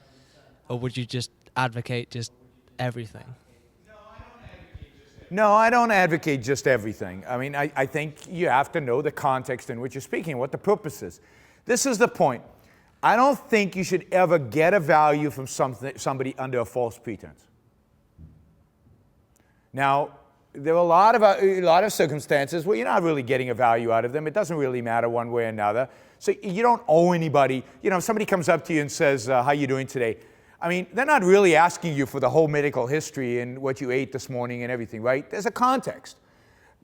or would you just advocate just everything? No, I don't advocate just everything. I mean, I think you have to know the context in which you're speaking, what the purpose is. This is the point. I don't think you should ever get a value from somebody under a false pretense. Now, there are a lot of circumstances where you're not really getting a value out of them. It doesn't really matter one way or another. So you don't owe anybody. If somebody comes up to you and says, how you doing today? I mean, they're not really asking you for the whole medical history and what you ate this morning and everything, right? There's a context.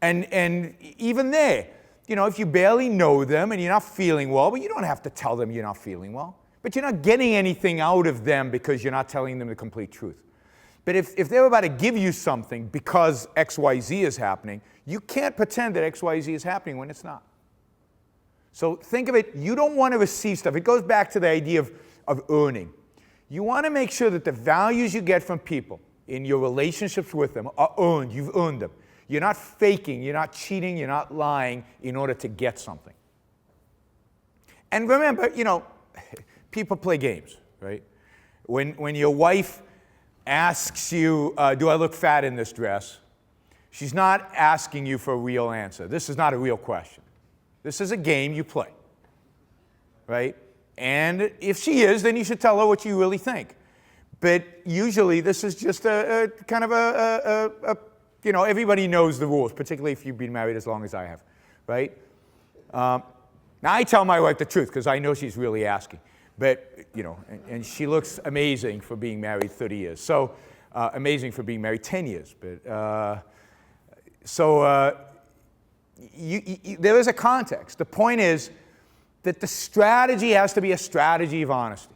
And even there, if you barely know them and you're not feeling well, but you don't have to tell them you're not feeling well. But you're not getting anything out of them because you're not telling them the complete truth. But if they're about to give you something because XYZ is happening, you can't pretend that XYZ is happening when it's not. So think of it, you don't want to receive stuff. It goes back to the idea of earning. You want to make sure that the values you get from people in your relationships with them are earned. You've earned them. You're not faking, you're not cheating, you're not lying in order to get something. And remember, people play games, right? When your wife asks you, do I look fat in this dress? She's not asking you for a real answer. This is not a real question. This is a game you play, right? And if she is, then you should tell her what you really think. But usually this is just a kind of everybody knows the rules, particularly if you've been married as long as I have, right? Now, I tell my wife the truth because I know she's really asking. But, you know, and she looks amazing for being married 30 years. So, amazing for being married 10 years. But, there is a context. The point is that the strategy has to be a strategy of honesty.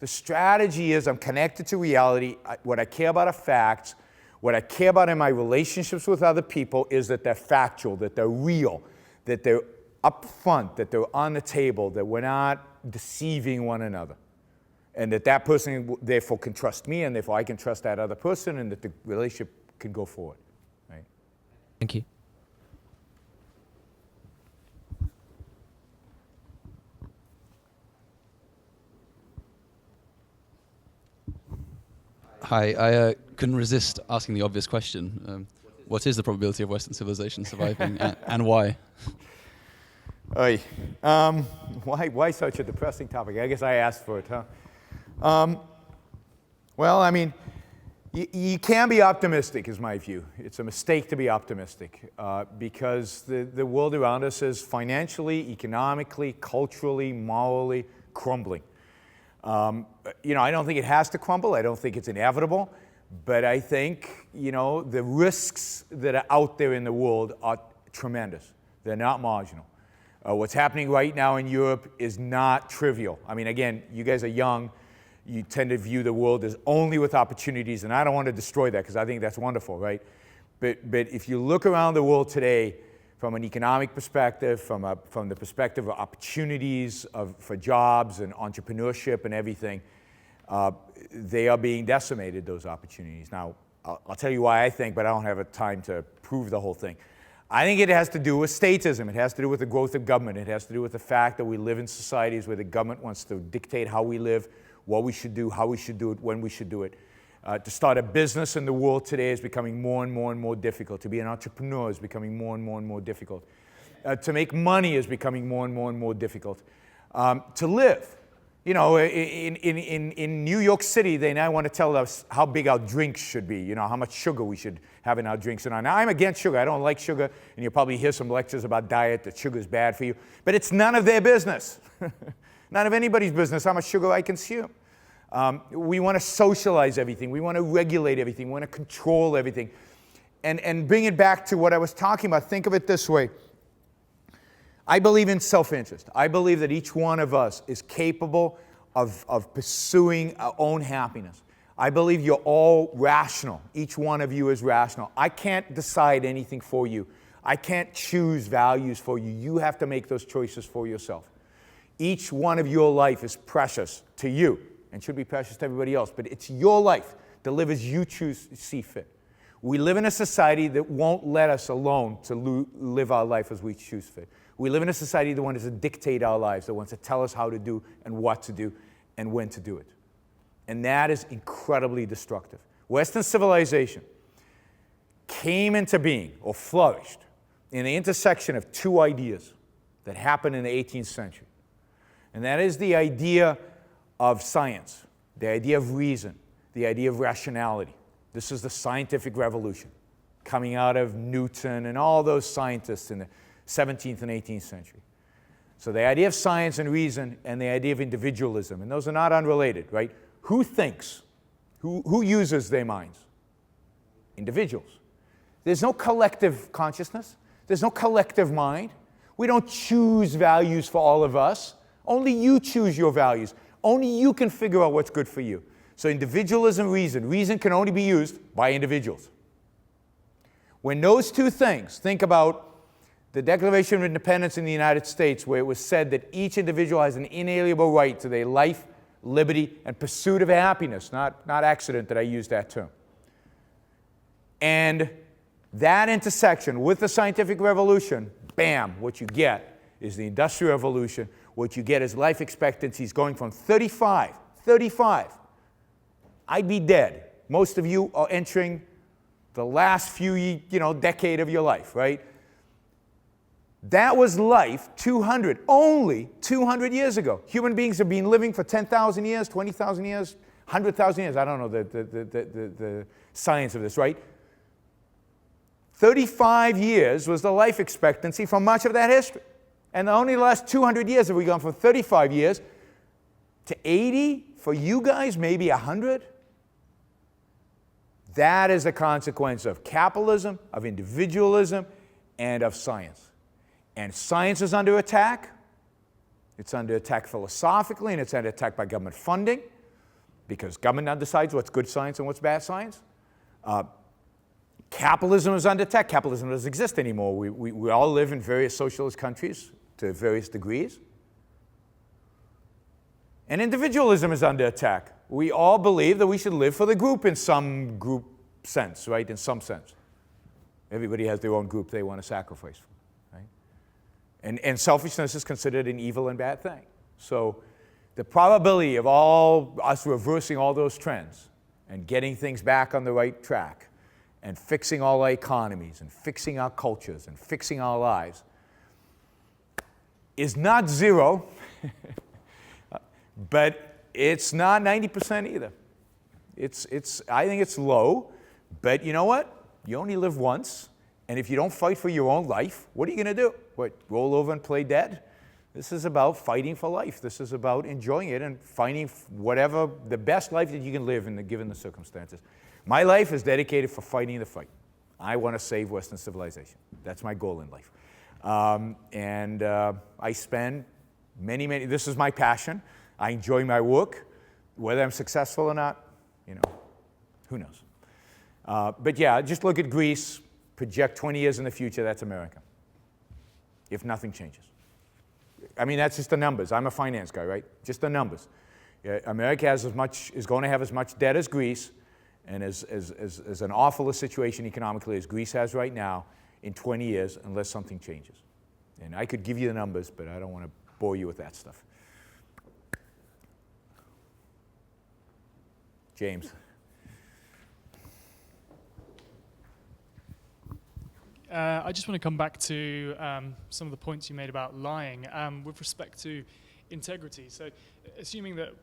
The strategy is I'm connected to reality. What I care about are facts. What I care about in my relationships with other people is that they're factual, that they're real, that they're upfront, that they're on the table, that we're not deceiving one another. And that person, therefore, can trust me, and therefore I can trust that other person, and that the relationship can go forward. Right? Thank you. Hi, I couldn't resist asking the obvious question. What is the probability of Western civilization surviving, and why? Oy. Why such a depressing topic? I guess I asked for it, huh? Well, I mean, you can be optimistic, is my view. It's a mistake to be optimistic because the world around us is financially, economically, culturally, morally crumbling. You know, I don't think it has to crumble. I don't think it's inevitable. But I think, you know, the risks that are out there in the world are tremendous. They're not marginal. What's happening right now in Europe is not trivial. I mean, again, you guys are young. You tend to view the world as only with opportunities, and I don't want to destroy that because I think that's wonderful, right? But if you look around the world today from an economic perspective, from the perspective of opportunities for jobs and entrepreneurship and everything, they are being decimated, those opportunities. Now, I'll tell you why I think, but I don't have time to prove the whole thing. I think it has to do with statism. It has to do with the growth of government. It has to do with the fact that we live in societies where the government wants to dictate how we live, what we should do, how we should do it, when we should do it. To start a business in the world today is becoming more and more and more difficult. To be an entrepreneur is becoming more and more and more difficult. To make money is becoming more and more and more difficult. To live. You know, in New York City, they now want to tell us how big our drinks should be, you know, how much sugar we should have in our drinks. And now, I'm against sugar. I don't like sugar. And you'll probably hear some lectures about diet, that sugar is bad for you. But it's none of their business. None of anybody's business how much sugar I consume. We want to socialize everything. We want to regulate everything. We want to control everything. And bring it back to what I was talking about. Think of it this way. I believe in self-interest. I believe that each one of us is capable of pursuing our own happiness. I believe you're all rational. Each one of you is rational. I can't decide anything for you. I can't choose values for you. You have to make those choices for yourself. Each one of your life is precious to you and should be precious to everybody else, but it's your life to live as you see fit. We live in a society that won't let us alone to live our life as we choose fit. We live in a society that wants to dictate our lives, that wants to tell us how to do and what to do and when to do it. And that is incredibly destructive. Western civilization came into being or flourished in the intersection of two ideas that happened in the 18th century. And that is the idea of science, the idea of reason, the idea of rationality. This is the scientific revolution coming out of Newton and all those scientists in the 17th and 18th century. So the idea of science and reason and the idea of individualism, and those are not unrelated, right? Who thinks? Who uses their minds? Individuals. There's no collective consciousness. There's no collective mind. We don't choose values for all of us. Only you choose your values. Only you can figure out what's good for you. So individualism, reason can only be used by individuals. When those two things, think about the Declaration of Independence in the United States, where it was said that each individual has an inalienable right to their life, liberty, and pursuit of happiness. Not accident that I use that term. And that intersection with the scientific revolution, bam, what you get is the Industrial Revolution. What you get is life expectancies going from 35. I'd be dead. Most of you are entering the last few, decade of your life, right? That was life only 200 years ago. Human beings have been living for 10,000 years, 20,000 years, 100,000 years. I don't know the science of this, right? 35 years was the life expectancy for much of that history. And only the last 200 years have we gone from 35 years to 80, for you guys, maybe 100. That is a consequence of capitalism, of individualism, and of science. And science is under attack. It's under attack philosophically, and it's under attack by government funding, because government now decides what's good science and what's bad science. Capitalism is under attack. Capitalism doesn't exist anymore. We all live in various socialist countries to various degrees. And individualism is under attack. We all believe that we should live for the group in some group sense, right? In some sense. Everybody has their own group they want to sacrifice for, right? And selfishness is considered an evil and bad thing. So the probability of us reversing all those trends and getting things back on the right track and fixing all our economies and fixing our cultures and fixing our lives is not zero, but it's not 90% either. I think it's low, but you know what? You only live once, and if you don't fight for your own life, what are you going to do? What, roll over and play dead? This is about fighting for life. This is about enjoying it and finding whatever the best life that you can live given the circumstances. My life is dedicated for fighting the fight. I want to save Western civilization. That's my goal in life. I spend many, this is my passion. I enjoy my work. Whether I'm successful or not, who knows? But yeah, just look at Greece, project 20 years in the future, that's America. If nothing changes. I mean, that's just the numbers. I'm a finance guy, right? Just the numbers. America is going to have as much debt as Greece, and as an awful a situation economically as Greece has right now in 20 years, unless something changes. And I could give you the numbers, but I don't want to bore you with that stuff. James. I just want to come back to some of the points you made about lying with respect to integrity. So assuming that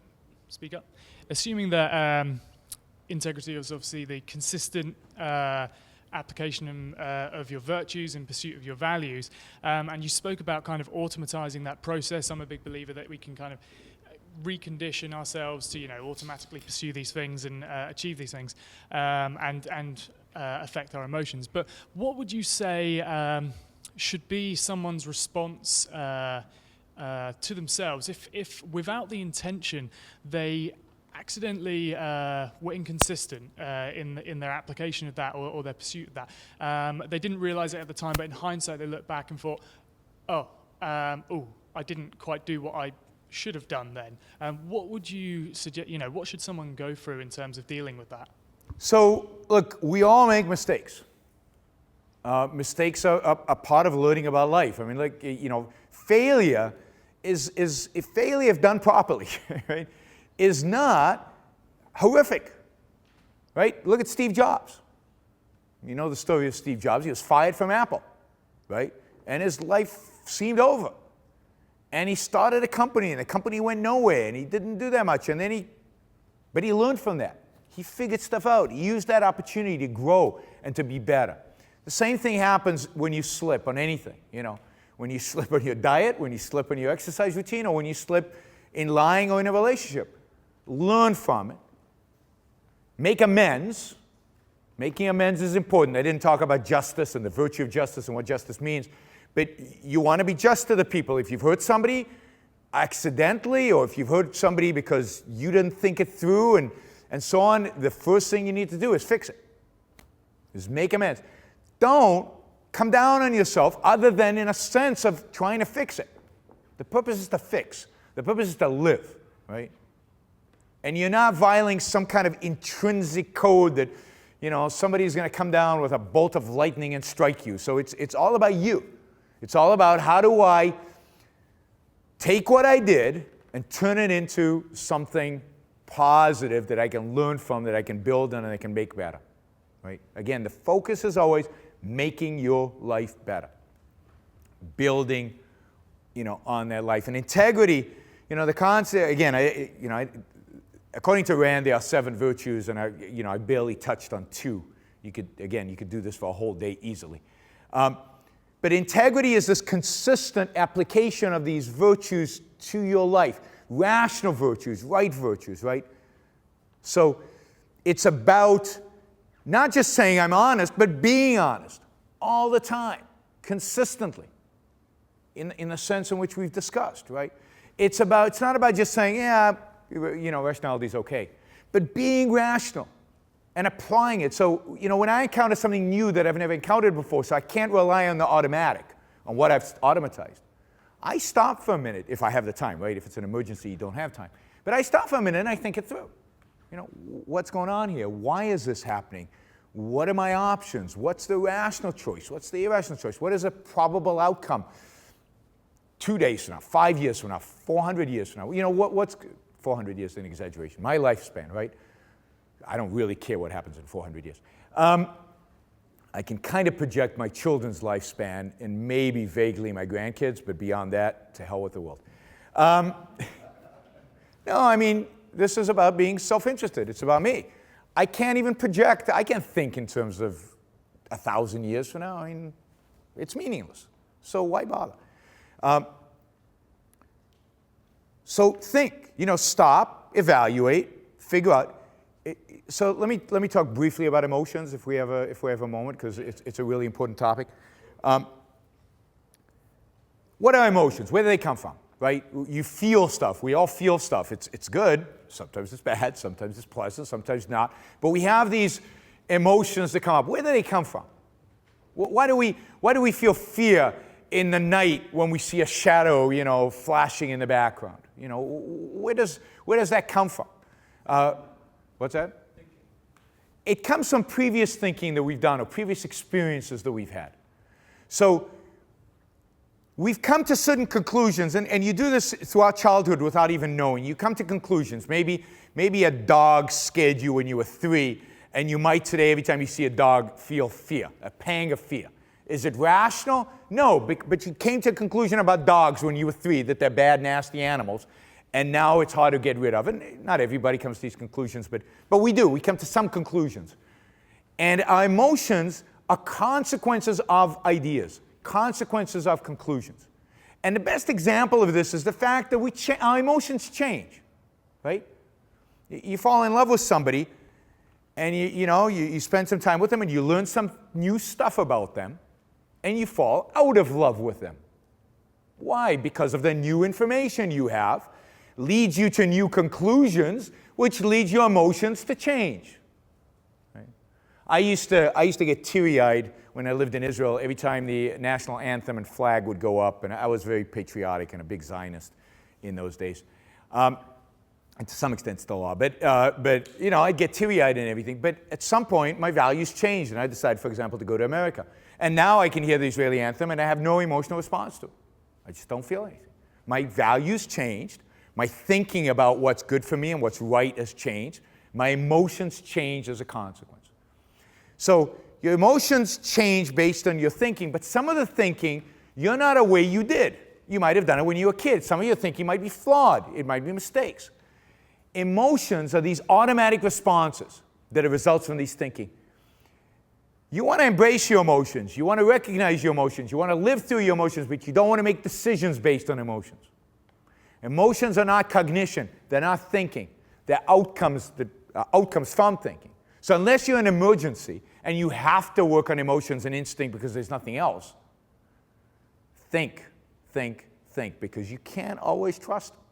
integrity is obviously the consistent application of your virtues in pursuit of your values, and you spoke about kind of automatizing that process. I'm a big believer that we can kind of recondition ourselves to automatically pursue these things and achieve these things and affect our emotions. But what would you say should be someone's response to themselves if without the intention they accidentally were inconsistent in their application of that or their pursuit of that? They didn't realize it at the time, but in hindsight they looked back and thought, I didn't quite do what I should have done then. What would you suggest, what should someone go through in terms of dealing with that? So, look, we all make mistakes. Mistakes are a part of learning about life. I mean, failure if failure if done properly, right, is not horrific, right? Look at Steve Jobs. You know the story of Steve Jobs. He was fired from Apple, right? And his life seemed over. And he started a company, and the company went nowhere, and he didn't do that much. But he learned from that. He figured stuff out. He used that opportunity to grow and to be better. The same thing happens when you slip on anything, when you slip on your diet, when you slip on your exercise routine, or when you slip in lying or in a relationship. Learn from it. Make amends. Making amends is important. I didn't talk about justice and the virtue of justice and what justice means, but you want to be just to the people. If you've hurt somebody accidentally, or if you've hurt somebody because you didn't think it through and so on, the first thing you need to do is fix it. Is make amends. Don't come down on yourself other than in a sense of trying to fix it. The purpose is to fix. The purpose is to live, right? And you're not violating some kind of intrinsic code that, somebody's going to come down with a bolt of lightning and strike you. So it's all about you. It's all about how do I take what I did and turn it into something positive that I can learn from, that I can build on, and I can make better, right? Again, the focus is always making your life better, building, on that life. And integrity, the concept, again, according to Rand, there are 7 virtues, and I barely touched on 2. You could do this for a whole day easily. But But integrity is this consistent application of these virtues to your life. Rational virtues, right? So it's about not just saying I'm honest, but being honest all the time, consistently, in the sense in which we've discussed, right? It's not about just saying, yeah, rationality is okay, but being rational and applying it. So, when I encounter something new that I've never encountered before, so I can't rely on the automatic, on what I've automatized, I stop for a minute if I have the time, right? If it's an emergency, you don't have time. But I stop for a minute and I think it through. What's going on here? Why is this happening? What are my options? What's the rational choice? What's the irrational choice? What is a probable outcome 2 days from now, 5 years from now, 400 years from now? What's 400 years is an exaggeration. My lifespan, right? I don't really care what happens in 400 years. I can kind of project my children's lifespan and maybe vaguely my grandkids, but beyond that, to hell with the world. No, I mean, this is about being self-interested. It's about me. I can't even project. I can't think in terms of 1,000 years from now. I mean, it's meaningless. So why bother? So think. Stop, evaluate, figure out. So let me talk briefly about emotions, if we have a moment, because it's a really important topic. What are emotions? Where do they come from? Right? You feel stuff. We all feel stuff. It's good. Sometimes it's bad. Sometimes it's pleasant. Sometimes not. But we have these emotions that come up. Where do they come from? Why do we feel fear in the night when we see a shadow, flashing in the background? Where does that come from? What's that? It comes from previous thinking that we've done or previous experiences that we've had. So we've come to certain conclusions, and you do this throughout childhood without even knowing. You come to conclusions. Maybe a dog scared you when you were 3, and you might today, every time you see a dog, feel fear, a pang of fear. Is it rational? No, but you came to a conclusion about dogs when you were 3, that they're bad, nasty animals, and now it's hard to get rid of. And not everybody comes to these conclusions, but we do. We come to some conclusions. And our emotions are consequences of ideas, consequences of conclusions. And the best example of this is the fact that our emotions change, right? You fall in love with somebody, and you spend some time with them, and you learn some new stuff about them, and you fall out of love with them. Why? Because of the new information you have, leads you to new conclusions, which leads your emotions to change. Right? I used to get teary-eyed when I lived in Israel every time the national anthem and flag would go up, and I was very patriotic and a big Zionist in those days. And to some extent still are, but I'd get teary-eyed and everything. But at some point, my values changed, and I decided, for example, to go to America. And now I can hear the Israeli anthem, and I have no emotional response to it. I just don't feel anything. My values changed. My thinking about what's good for me and what's right has changed. My emotions change as a consequence. So your emotions change based on your thinking, but some of the thinking you're not aware you did. You might have done it when you were a kid. Some of your thinking might be flawed. It might be mistakes. Emotions are these automatic responses that are results from these thinking. You want to embrace your emotions. You want to recognize your emotions. You want to live through your emotions, but you don't want to make decisions based on emotions. Emotions are not cognition. They're not thinking. They're outcomes from thinking. So unless you're in an emergency and you have to work on emotions and instinct because there's nothing else, think, because you can't always trust them.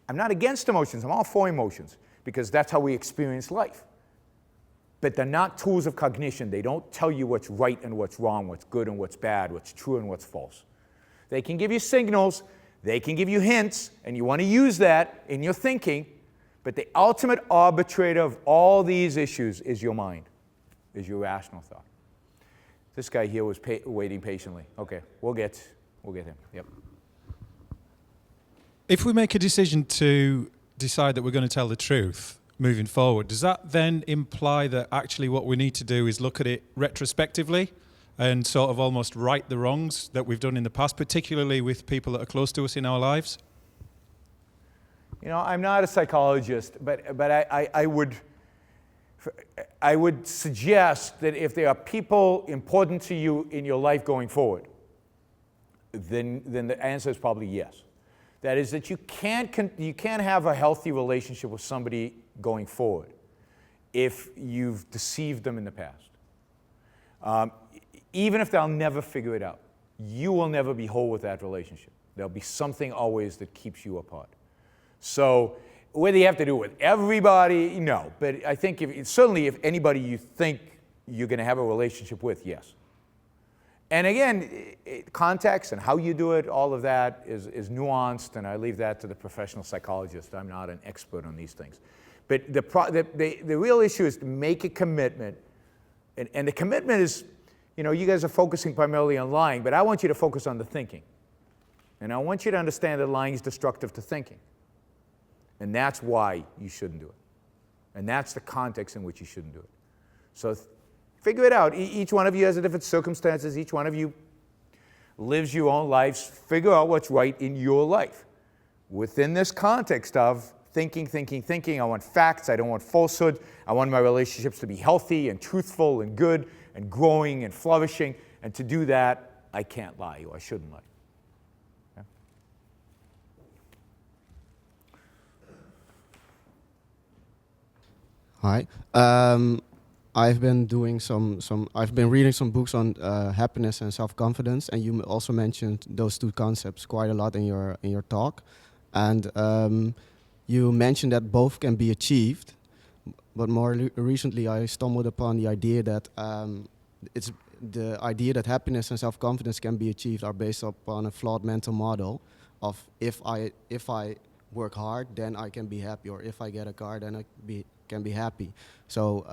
I'm not against emotions. I'm all for emotions because that's how we experience life. But they're not tools of cognition. They don't tell you what's right and what's wrong, what's good and what's bad, what's true and what's false. They can give you signals. They can give you hints, and you want to use that in your thinking, but the ultimate arbitrator of all these issues is your mind, is your rational thought. This guy here was waiting patiently. Okay, we'll get him. Yep. If we make a decision to decide that we're going to tell the truth moving forward, does that then imply that actually what we need to do is look at it retrospectively and sort of almost right the wrongs that we've done in the past, particularly with people that are close to us in our lives? I'm not a psychologist, but I would suggest that if there are people important to you in your life going forward, then the answer is probably yes. That is that you can't have a healthy relationship with somebody going forward if you've deceived them in the past. Even if they'll never figure it out, you will never be whole with that relationship. There'll be something always that keeps you apart. So whether you have to do it with everybody, no. But I think certainly if anybody you think you're going to have a relationship with, yes. And again, context and how you do it, all of that is nuanced, and I leave that to the professional psychologist. I'm not an expert on these things. But the real issue is to make a commitment, and the commitment is, you guys are focusing primarily on lying, but I want you to focus on the thinking. And I want you to understand that lying is destructive to thinking. And that's why you shouldn't do it. And that's the context in which you shouldn't do it. So figure it out. Each one of you has different circumstances. Each one of you lives your own lives. Figure out what's right in your life. Within this context of thinking, I want facts. I don't want falsehood. I want my relationships to be healthy and truthful and good and growing and flourishing. And to do that, I can't lie, or I shouldn't lie. Okay? Hi. I've been reading some books on happiness and self-confidence, and you also mentioned those two concepts quite a lot in your talk. And you mentioned that both can be achieved, but more recently I stumbled upon the idea that happiness and self-confidence can be achieved are based upon a flawed mental model of if I work hard, then I can be happy, or if I get a car, then I can be happy. So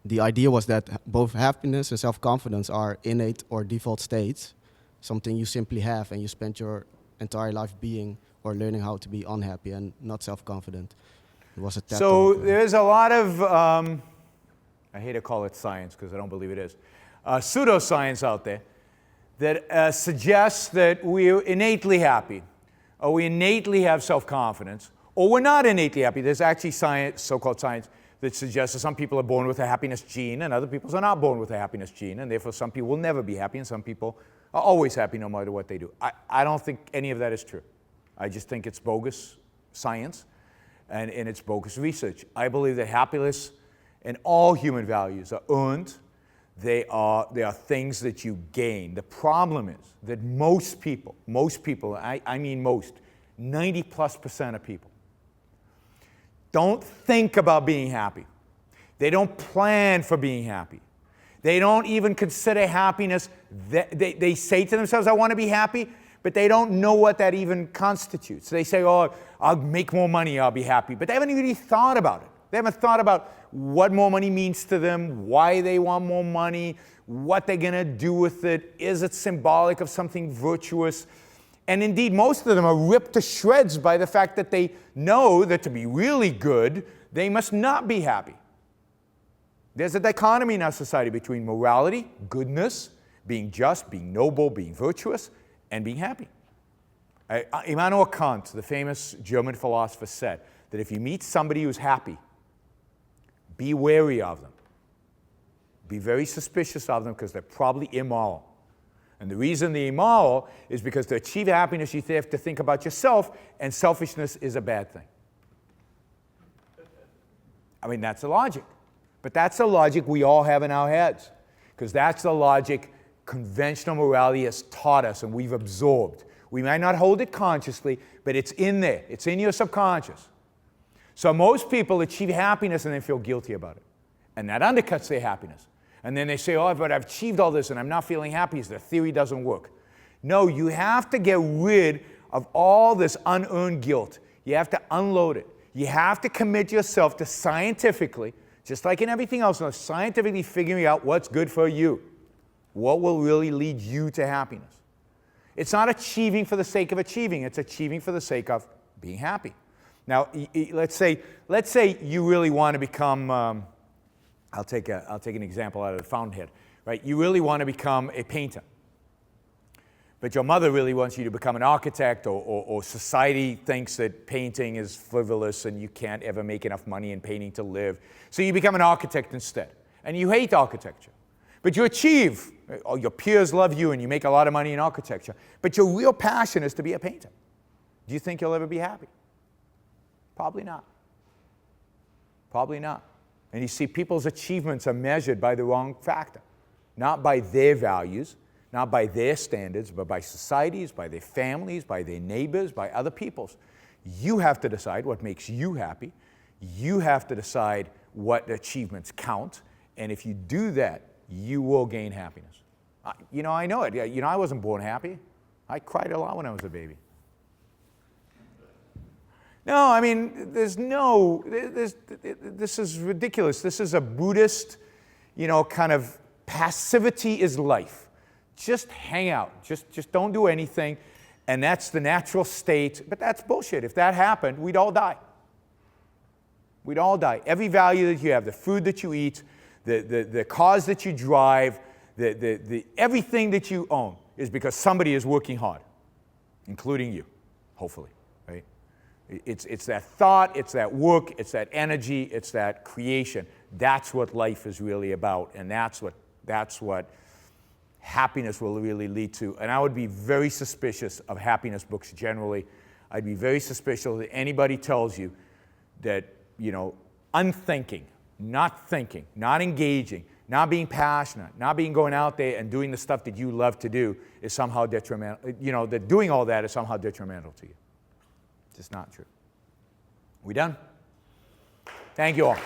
the idea was that both happiness and self-confidence are innate or default states, something you simply have and you spend your entire life being or learning how to be unhappy and not self-confident. It was a TED talk. There's a lot of, I hate to call it science because I don't believe it is, pseudoscience out there that suggests that we're innately happy, or we innately have self-confidence, or we're not innately happy. There's actually science, so-called science, that suggests that some people are born with a happiness gene and other people are not born with a happiness gene, and therefore some people will never be happy and some people are always happy no matter what they do. I don't think any of that is true. I just think it's bogus science and it's bogus research. I believe that happiness and all human values are earned. They are things that you gain. The problem is that most people, I mean most, 90+% of people, don't think about being happy. They don't plan for being happy. They don't even consider happiness. They say to themselves, I want to be happy, but they don't know what that even constitutes. They say, oh, I'll make more money, I'll be happy. But they haven't really thought about it. They haven't thought about what more money means to them, why they want more money, what they're going to do with it. Is it symbolic of something virtuous? And indeed, most of them are ripped to shreds by the fact that they know that to be really good, they must not be happy. There's a dichotomy in our society between morality, goodness, being just, being noble, being virtuous, and being happy. Immanuel Kant, the famous German philosopher, said that if you meet somebody who's happy, be wary of them. Be very suspicious of them because they're probably immoral. And the reason they're immoral is because to achieve happiness, you have to think about yourself, and selfishness is a bad thing. I mean, that's the logic. But that's the logic we all have in our heads, because that's the logic conventional morality has taught us and we've absorbed. We might not hold it consciously, but it's in there. It's in your subconscious. So most people achieve happiness and then feel guilty about it. And that undercuts their happiness. And then they say, oh, but I've achieved all this and I'm not feeling happy, so the theory doesn't work. No, you have to get rid of all this unearned guilt. You have to unload it. You have to commit yourself to scientifically, just like in everything else, scientifically figuring out what's good for you. What will really lead you to happiness? It's not achieving for the sake of achieving. It's achieving for the sake of being happy. Now, let's say you really want to become, I'll take an example out of the fountainhead, right? You really want to become a painter. But your mother really wants you to become an architect, or society thinks that painting is frivolous and you can't ever make enough money in painting to live. So you become an architect instead. And you hate architecture. But you achieve Or your peers love you and you make a lot of money in architecture. But your real passion is to be a painter. Do you think you'll ever be happy? Probably not. Probably not. And you see, people's achievements are measured by the wrong factor. Not by their values, not by their standards, but by societies, by their families, by their neighbors, by other people's. You have to decide what makes you happy. You have to decide what achievements count. And if you do that, you will gain happiness. I know it. I wasn't born happy. I cried a lot when I was a baby. No, I mean, this is ridiculous. This is a Buddhist, kind of passivity is life. Just hang out. Just don't do anything. And that's the natural state. But that's bullshit. If that happened, we'd all die. We'd all die. Every value that you have, the food that you eat, the cars that you drive, everything that you own is because somebody is working hard, including you, hopefully, right? It's that thought, it's that work, it's that energy, it's that creation. That's what life is really about, and that's what happiness will really lead to. And I would be very suspicious of happiness books generally. I'd be very suspicious that anybody tells you that, unthinking, not thinking, not engaging, not being passionate, not being going out there and doing the stuff that you love to do is somehow detrimental. That doing all that is somehow detrimental to you. It's just not true. We done? Thank you all.